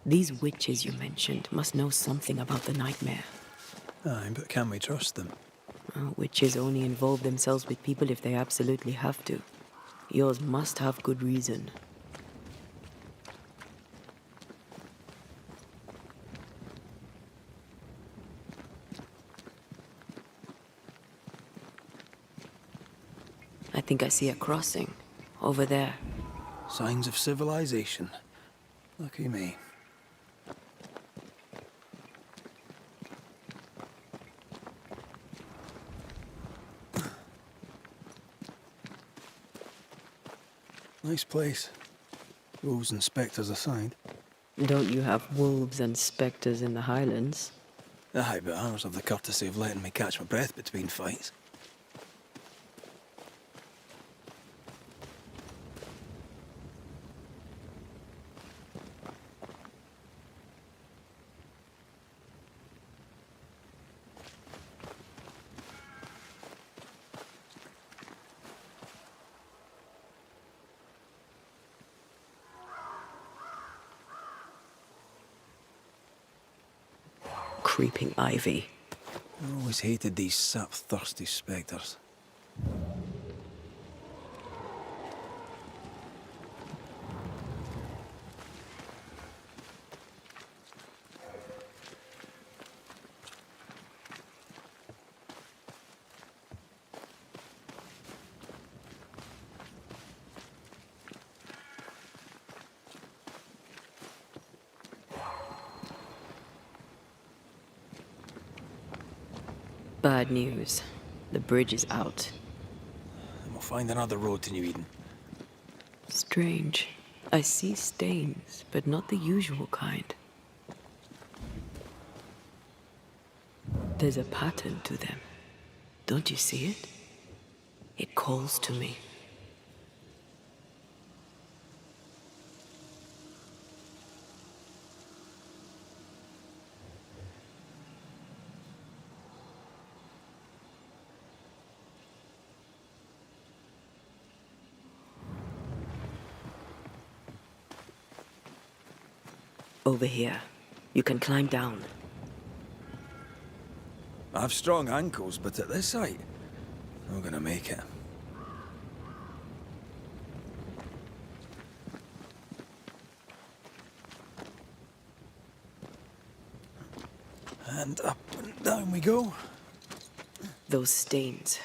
These witches you mentioned must know something about the nightmare. Aye, but can we trust them? Witches only involve themselves with people if they absolutely have to. Yours must have good reason. I think I see a crossing. Over there. Signs of civilization. Lucky me. Nice place. Wolves and spectres aside. Don't you have wolves and spectres in the Highlands? Aye, but ours have the courtesy of letting me catch my breath between fights. Creeping ivy. I always hated these sap-thirsty spectres. Bad news. The bridge is out. And we'll find another road to New Eden. Strange. I see stains, but not the usual kind. There's a pattern to them. Don't you see it? It calls to me. Over here. You can climb down. I have strong ankles, but at this height, I'm gonna make it. And up and down we go. Those stains.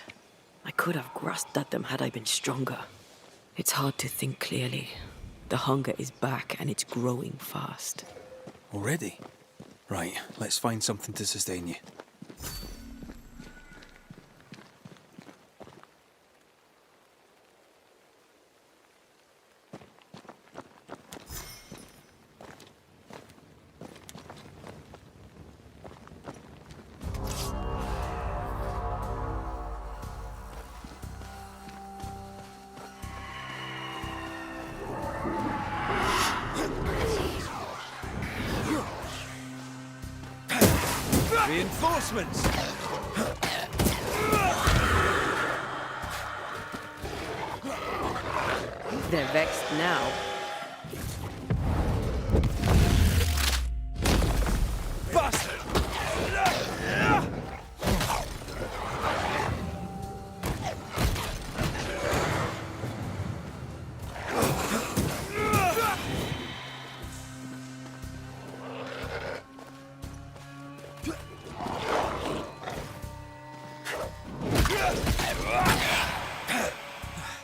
I could have grasped at them had I been stronger. It's hard to think clearly. The hunger is back and it's growing fast. Already? Right, let's find something to sustain you. Reinforcements! They're vexed now. Bastard!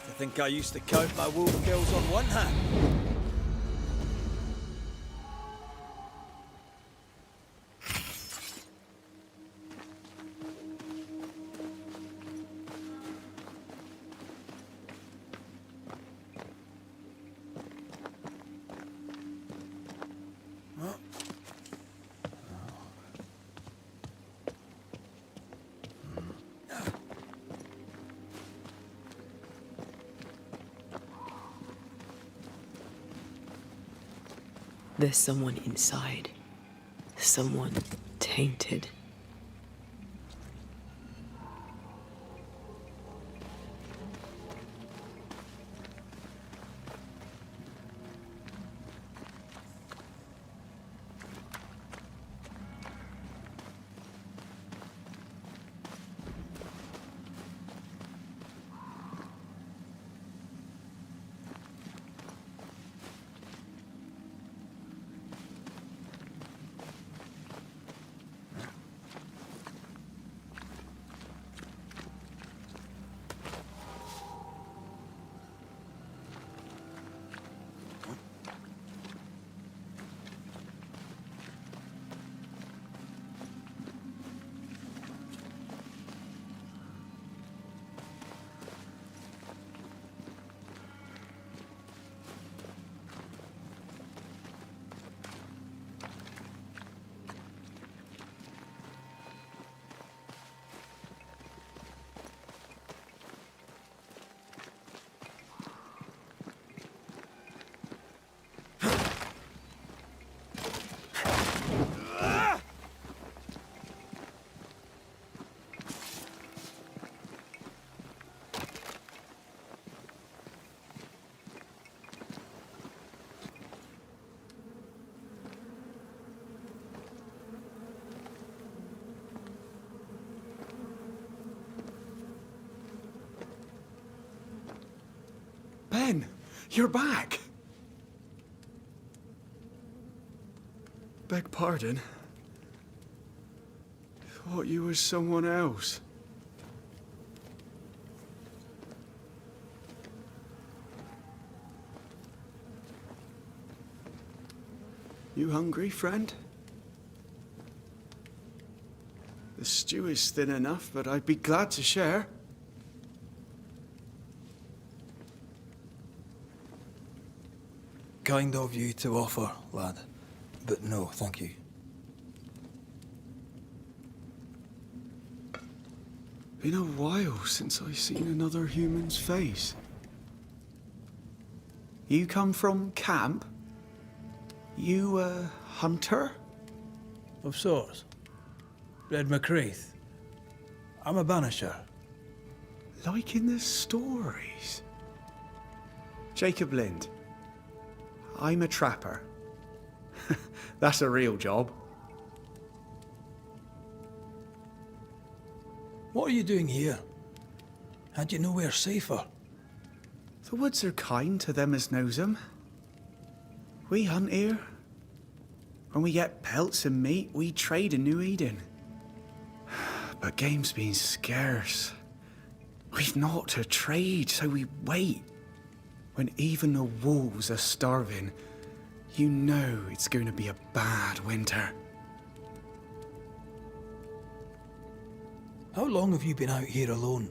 I think I used to count my wolf kills on one hand. There's someone inside. Someone tainted. Ben, you're back. Beg pardon. Thought you was someone else. You hungry, friend? The stew is thin enough, but I'd be glad to share. Kind of you to offer, lad. But no, thank you. Been a while since I seen another human's face. You come from camp? You a hunter? Of sorts. Red McCraith. I'm a banisher. Like in the stories. Jacob Lind. I'm a trapper. That's a real job. What are you doing here? Had you nowhere safer? The woods are kind to them as knows 'em. We hunt here. When we get pelts and meat, we trade in New Eden. But game's been scarce. We've naught to trade, so we wait. When even the wolves are starving, you know it's going to be a bad winter. How long have you been out here alone?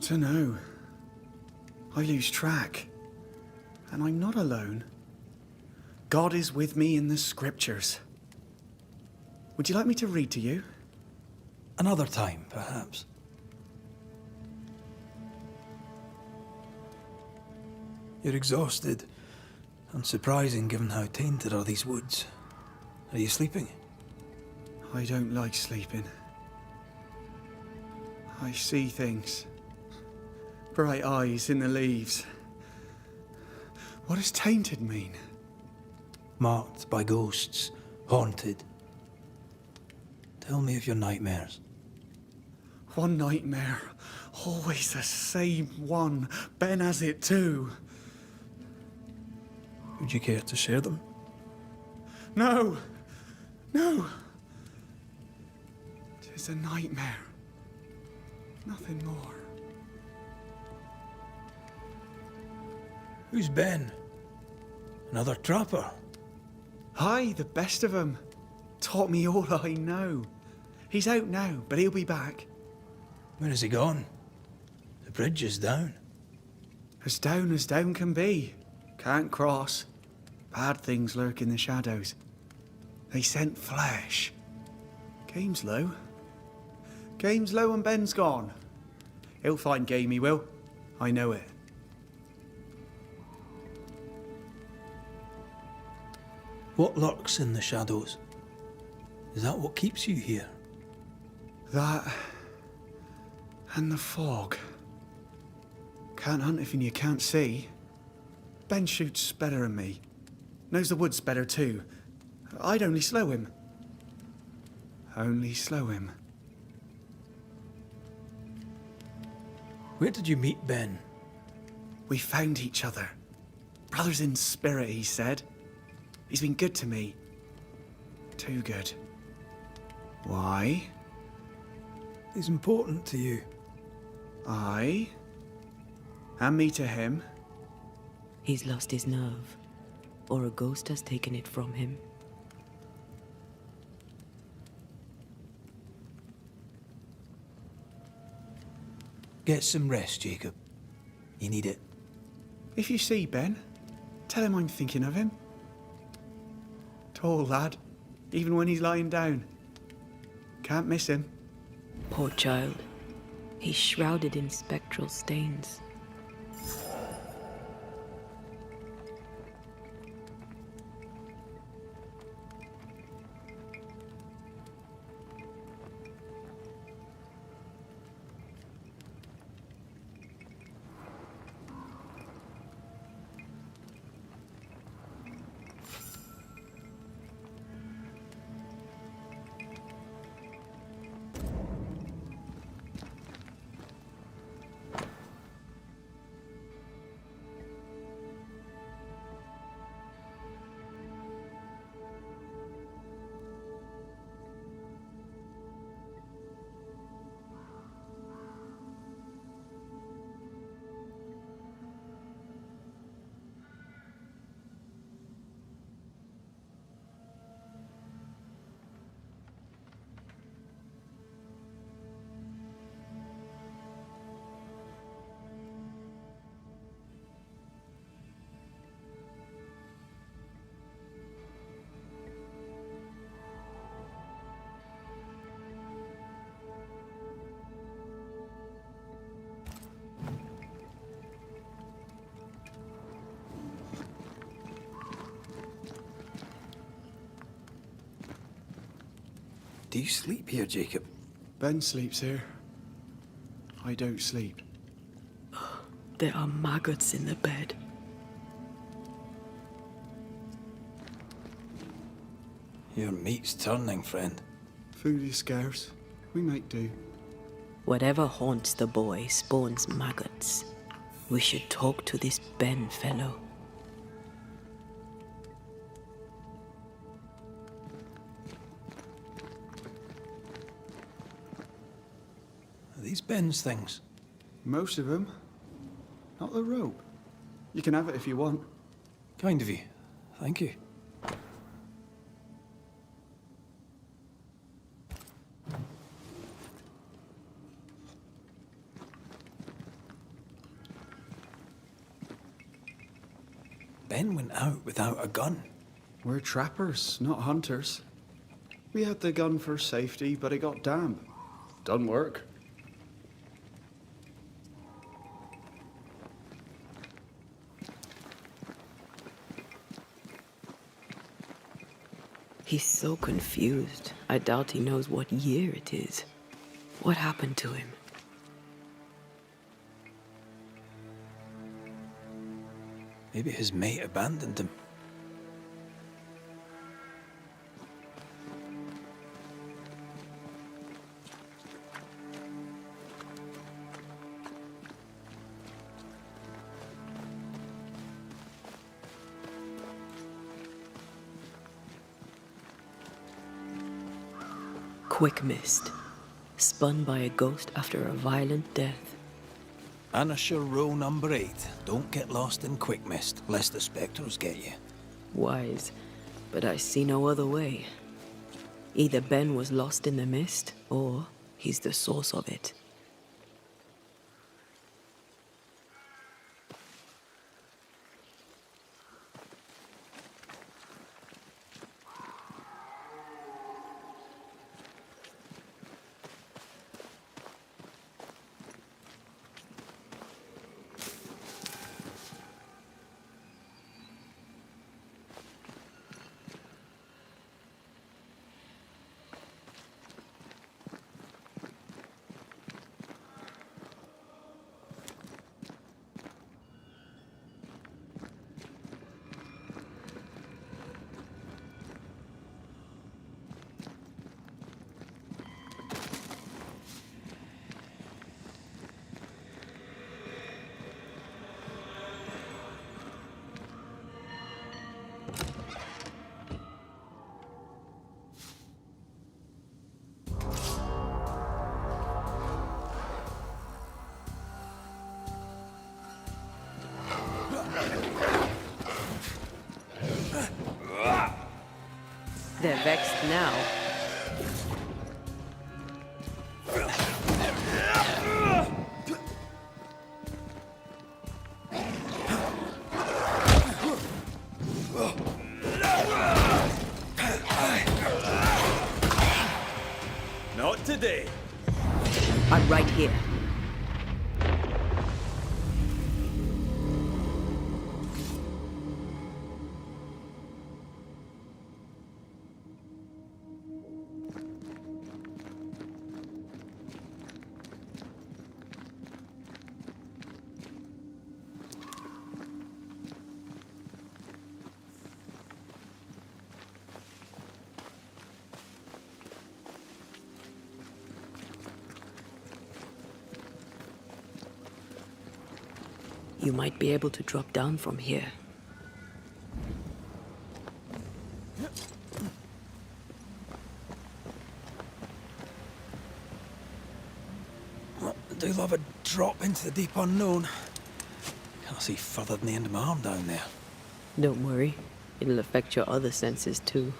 Dunno. I lose track. And I'm not alone. God is with me in the scriptures. Would you like me to read to you? Another time, perhaps. You're exhausted. Unsurprising given how tainted are these woods. Are you sleeping? I don't like sleeping. I see things. Bright eyes in the leaves. What does tainted mean? Marked by ghosts, haunted. Tell me of your nightmares. One nightmare. Always the same one. Ben has it too. Would you care to share them? No! No! 'Tis a nightmare. Nothing more. Who's Ben? Another trapper? Aye, the best of 'em. Taught me all I know. He's out now, but he'll be back. Where has he gone? The bridge is down. As down can be. Can't cross. Bad things lurk in the shadows. They scent flesh. Game's low. Game's low and Ben's gone. He'll find game, he will. I know it. What lurks in the shadows? Is that what keeps you here? That and the fog. Can't hunt if you can't see. Ben shoots better than me. Knows the woods better too. I'd only slow him. Only slow him. Where did you meet Ben? We found each other. Brothers in spirit, he said. He's been good to me. Too good. Why? He's important to you. I? And me to him? He's lost his nerve, or a ghost has taken it from him. Get some rest, Jacob. You need it. If you see Ben, tell him I'm thinking of him. Tall lad, even when he's lying down. Can't miss him. Poor child. He's shrouded in spectral stains. Do you sleep here, Jacob? Ben sleeps here. I don't sleep. There are maggots in the bed. Your meat's turning, friend. Food is scarce. We make do. Whatever haunts the boy spawns maggots. We should talk to this Ben fellow. Are these Ben's things? Most of them. Not the rope. You can have it if you want. Kind of you. Thank you. Ben went out without a gun. We're trappers, not hunters. We had the gun for safety, but it got damp. Done work. He's so confused. I doubt he knows what year it is. What happened to him? Maybe his mate abandoned him. Quick mist. Spun by a ghost after a violent death. Banisher row number 8. Don't get lost in quick mist, lest the spectres get you. Wise, but I see no other way. Either Ben was lost in the mist, or he's the source of it. They're vexed now. Not today. I'm right here. You might be able to drop down from here. Well, I do love a drop into the deep unknown. Can't see further than the end of my arm down there. Don't worry. It'll affect your other senses too.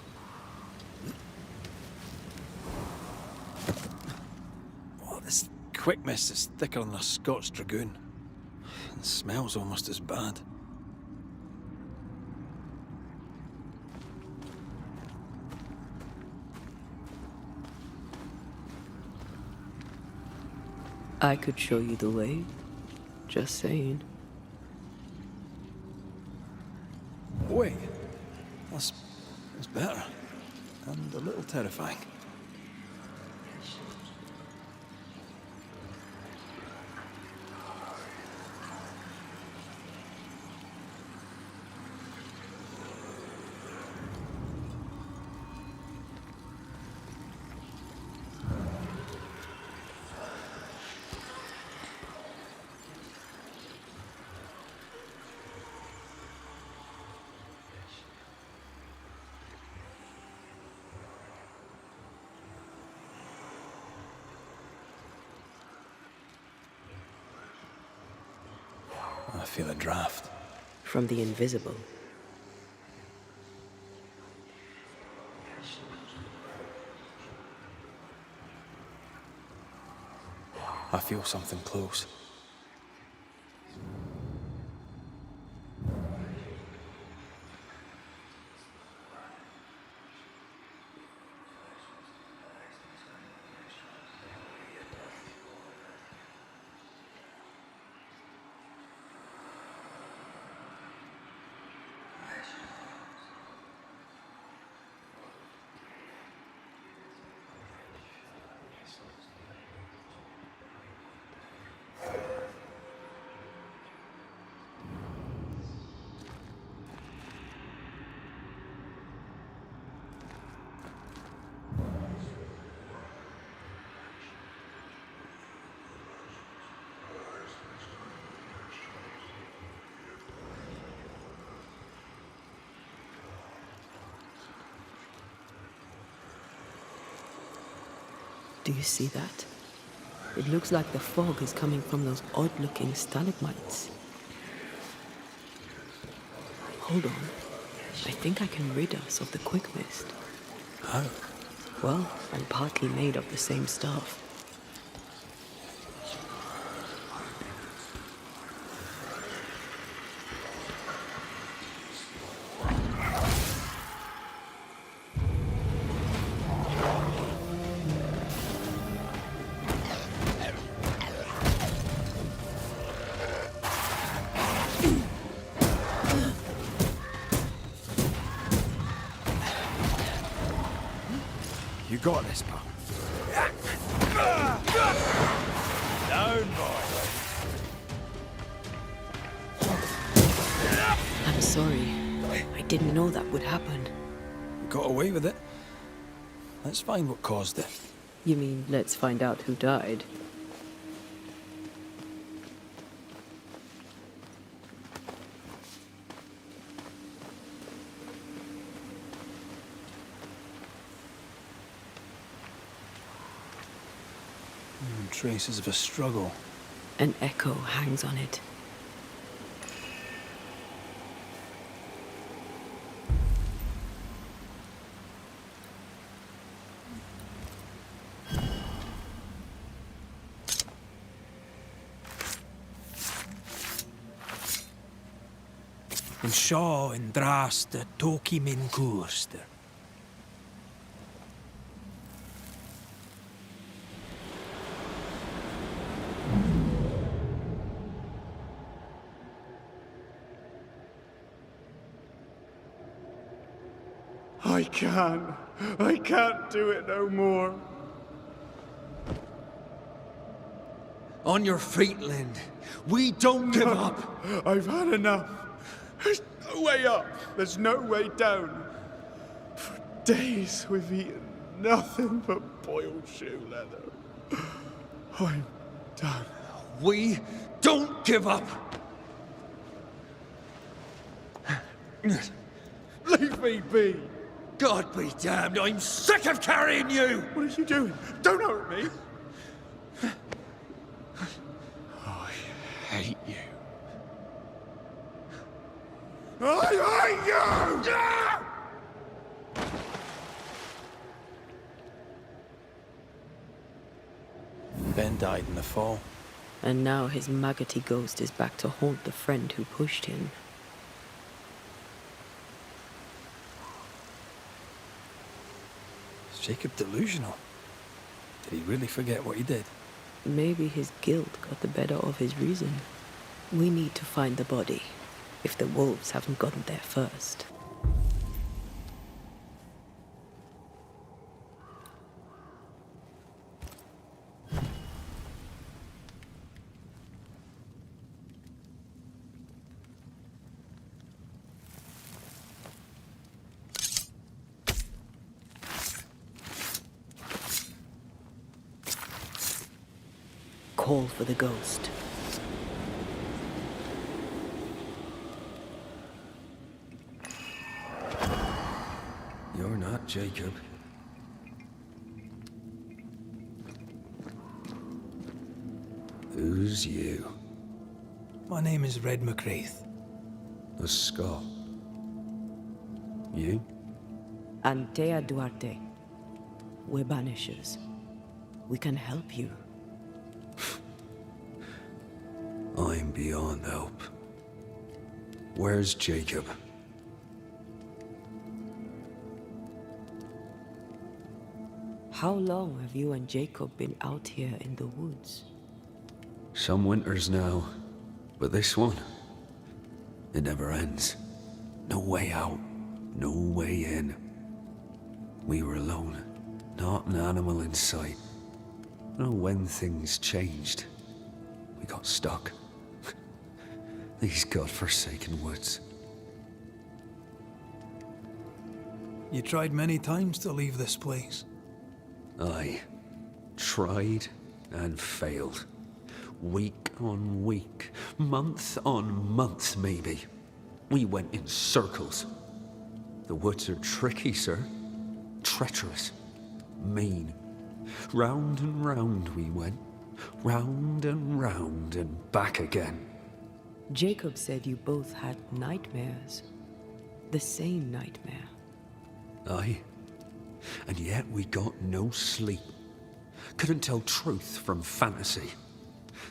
Oh, this quick mist is thicker than a Scots dragoon. And smells almost as bad. I could show you the way. Just saying. Wait. That's better. And a little terrifying. feel a draft. From the invisible. I feel something close. Do you see that? It looks like the fog is coming from those odd-looking stalagmites. Hold on. I think I can rid us of the quick mist. How? Well, I'm partly made of the same stuff. You got this, pal. Down, boy. I'm sorry. I didn't know that would happen. We got away with it. Let's find what caused it. You mean, let's find out who died? Traces of a struggle. An echo hangs on it. And Shaw and Draste Toki min Kurster. I can't do it no more. On your feet, Lind. We don't give up. I've had enough. There's no way up. There's no way down. For days we've eaten nothing but boiled shoe leather. I'm done. We don't give up. Leave me be. God be damned, I'm sick of carrying you! What are you doing? Don't hurt me. I hate you. I hate you! Ben died in the fall. And now his maggoty ghost is back to haunt the friend who pushed him. Is Jacob delusional? Did he really forget what he did? Maybe his guilt got the better of his reason. We need to find the body, if the wolves haven't gotten there first. Call for the ghost. You're not Jacob. Who's you? My name is Red McCraith. A Scot. You? Antea Duarte. We're Banishers. We can help you. I'm beyond help. Where's Jacob? How long have you and Jacob been out here in the woods? Some winters now, but this one, it never ends. No way out, no way in. We were alone, not an animal in sight. Oh, when things changed, we got stuck. These godforsaken woods. You tried many times to leave this place. I tried and failed. Week on week, month on month maybe. We went in circles. The woods are tricky, sir. Treacherous. Mean. Round and round we went. Round and back again. Jacob said you both had nightmares. The same nightmare. Aye. And yet we got no sleep. Couldn't tell truth from fantasy.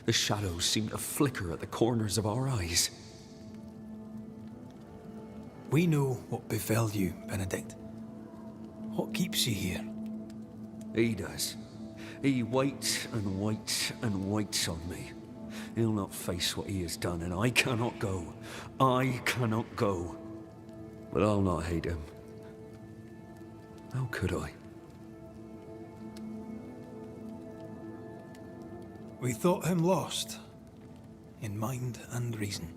The shadows seemed to flicker at the corners of our eyes. We know what befell you, Benedict. What keeps you here? He does. He waits and waits and waits on me. He'll not face what he has done, and I cannot go. I cannot go. But I'll not hate him. How could I? We thought him lost, in mind and reason.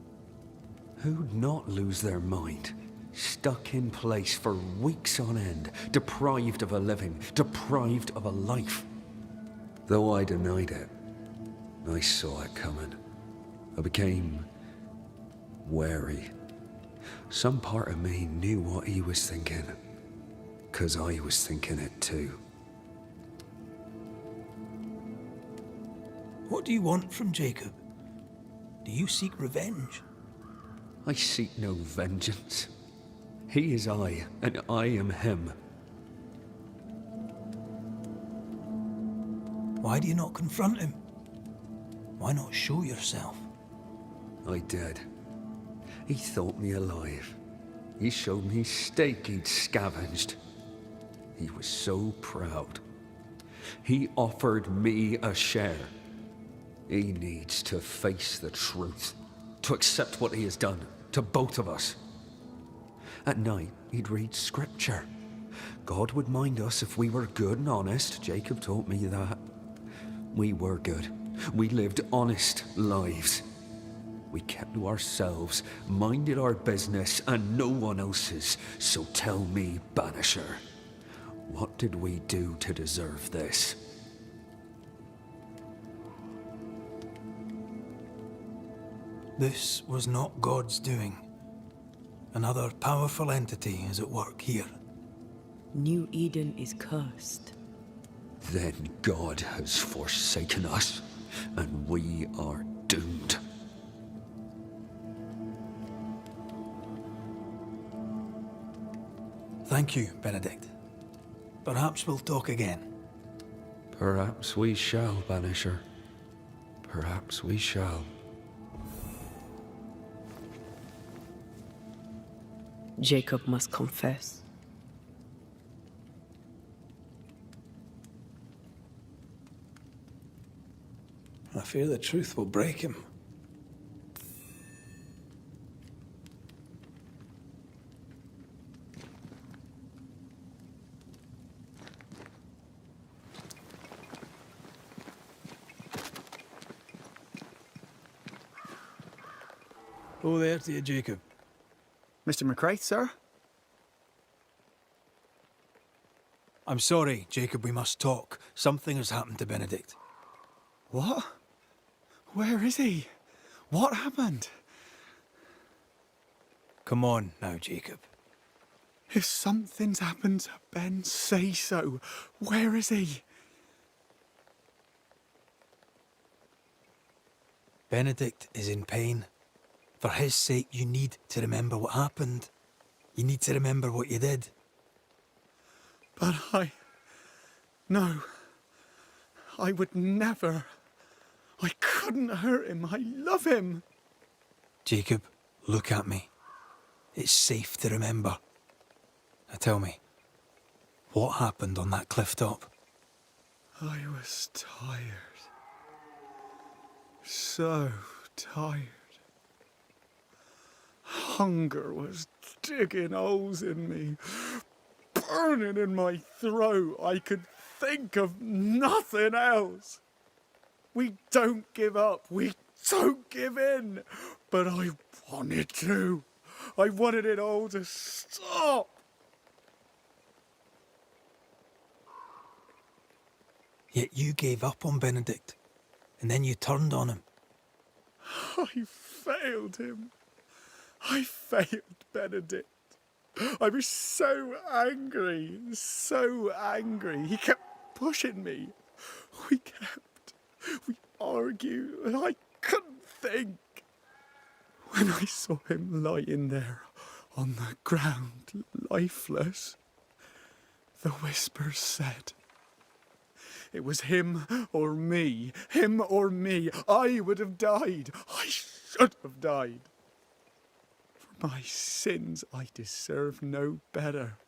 Who'd not lose their mind? Stuck in place for weeks on end, deprived of a living, deprived of a life. Though I denied it, I saw it coming. I became wary. Some part of me knew what he was thinking, 'cause I was thinking it too. What do you want from Jacob? Do you seek revenge? I seek no vengeance. He is I, and I am him. Why do you not confront him? Why not show yourself? I did. He thought me alive. He showed me steak he'd scavenged. He was so proud. He offered me a share. He needs to face the truth, to accept what he has done to both of us. At night, he'd read scripture. God would mind us if we were good and honest. Jacob taught me that. We were good. We lived honest lives. We kept to ourselves, minded our business and no one else's. So tell me, Banisher, what did we do to deserve this? This was not God's doing. Another powerful entity is at work here. New Eden is cursed. Then God has forsaken us, and we are doomed. Thank you, Benedict. Perhaps we'll talk again. Perhaps we shall, Banisher. Perhaps we shall. Jacob must confess. I fear the truth will break him. Oh, there to you, Jacob. Mr. McCraith, sir? I'm sorry, Jacob, we must talk. Something has happened to Benedict. What? Where is he? What happened? Come on now, Jacob. If something's happened to Ben, say so. Where is he? Benedict is in pain For his sake, you need to remember what happened. You need to remember what you did. But no. I would never. I couldn't hurt him. I love him. Jacob, look at me. It's safe to remember. Now tell me, what happened on that cliff top? I was tired. So tired. Hunger was digging holes in me, burning in my throat. I could think of nothing else. We don't give up. We don't give in. But I wanted to. I wanted it all to stop. Yet you gave up on Benedict, and then you turned on him. I failed him. I failed Benedict. I was so angry, so angry. He kept pushing me. We argued, and I couldn't think. When I saw him lying there on the ground, lifeless, the whispers said, it was him or me, him or me. I would have died. I should have died. For my sins, I deserve no better.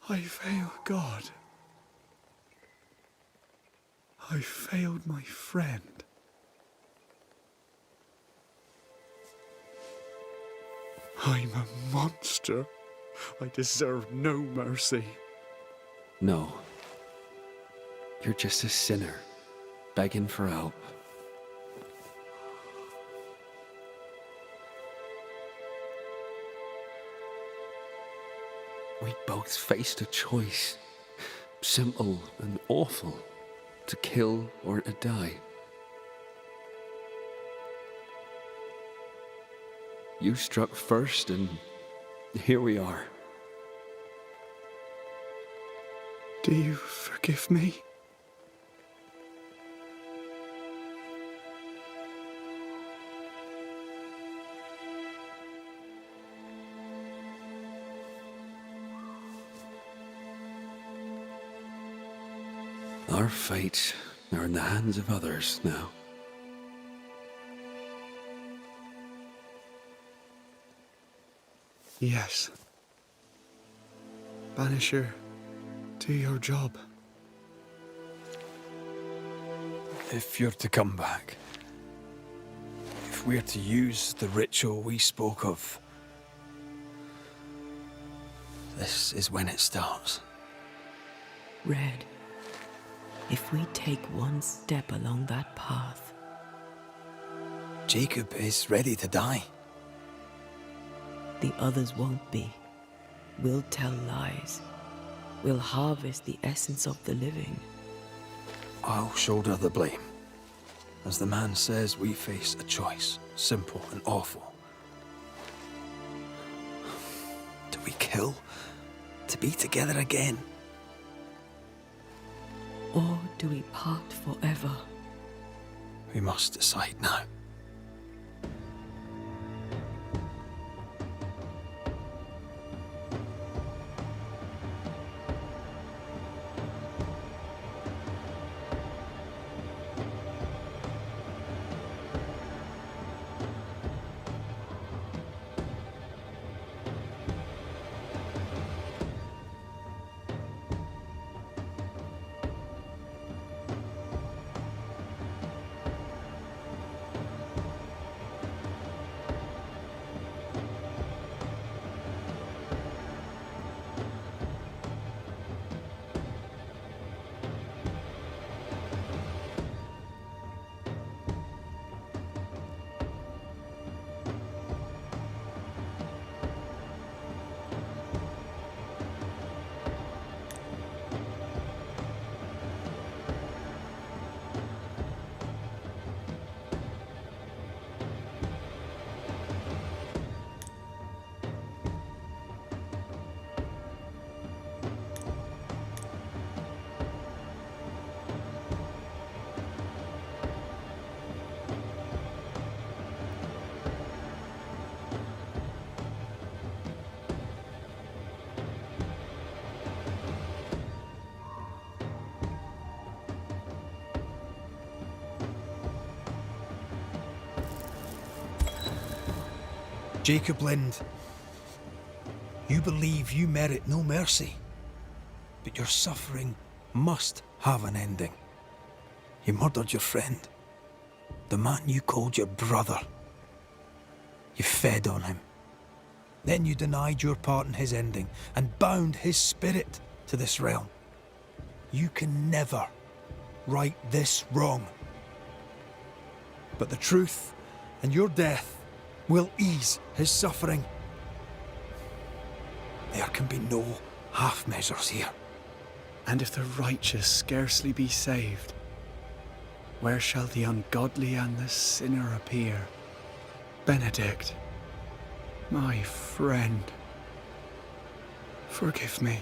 I failed God. I failed my friend. I'm a monster. I deserve no mercy. No. You're just a sinner, begging for help. We both faced a choice, simple and awful, to kill or to die. You struck first, and here we are. Do you forgive me? Our fates are in the hands of others now. Yes. Banisher, do your job. If you're to come back, if we're to use the ritual we spoke of, this is when it starts. Red, if we take one step along that path, Jacob is ready to die. the others won't be. We'll tell lies. We'll harvest the essence of the living. I'll shoulder the blame. As the man says, we face a choice, simple and awful. Do we kill to be together again? Or do we part forever? We must decide now. Jacob Lind, you believe you merit no mercy, but your suffering must have an ending. You murdered your friend, the man you called your brother. You fed on him. Then you denied your part in his ending and bound his spirit to this realm. You can never right this wrong. But the truth and your death will ease his suffering. There can be no half measures here. And if the righteous scarcely be saved, where shall the ungodly and the sinner appear? Benedict, my friend, forgive me.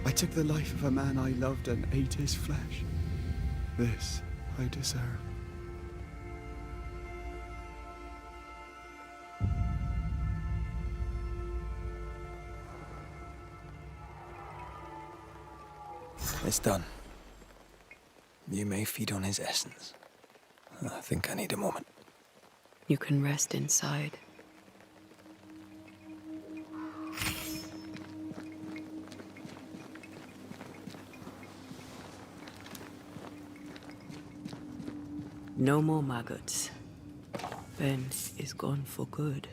I took the life of a man I loved and ate his flesh. This I deserve. It's done. You may feed on his essence. I think I need a moment. You can rest inside. No more maggots. Ben is gone for good.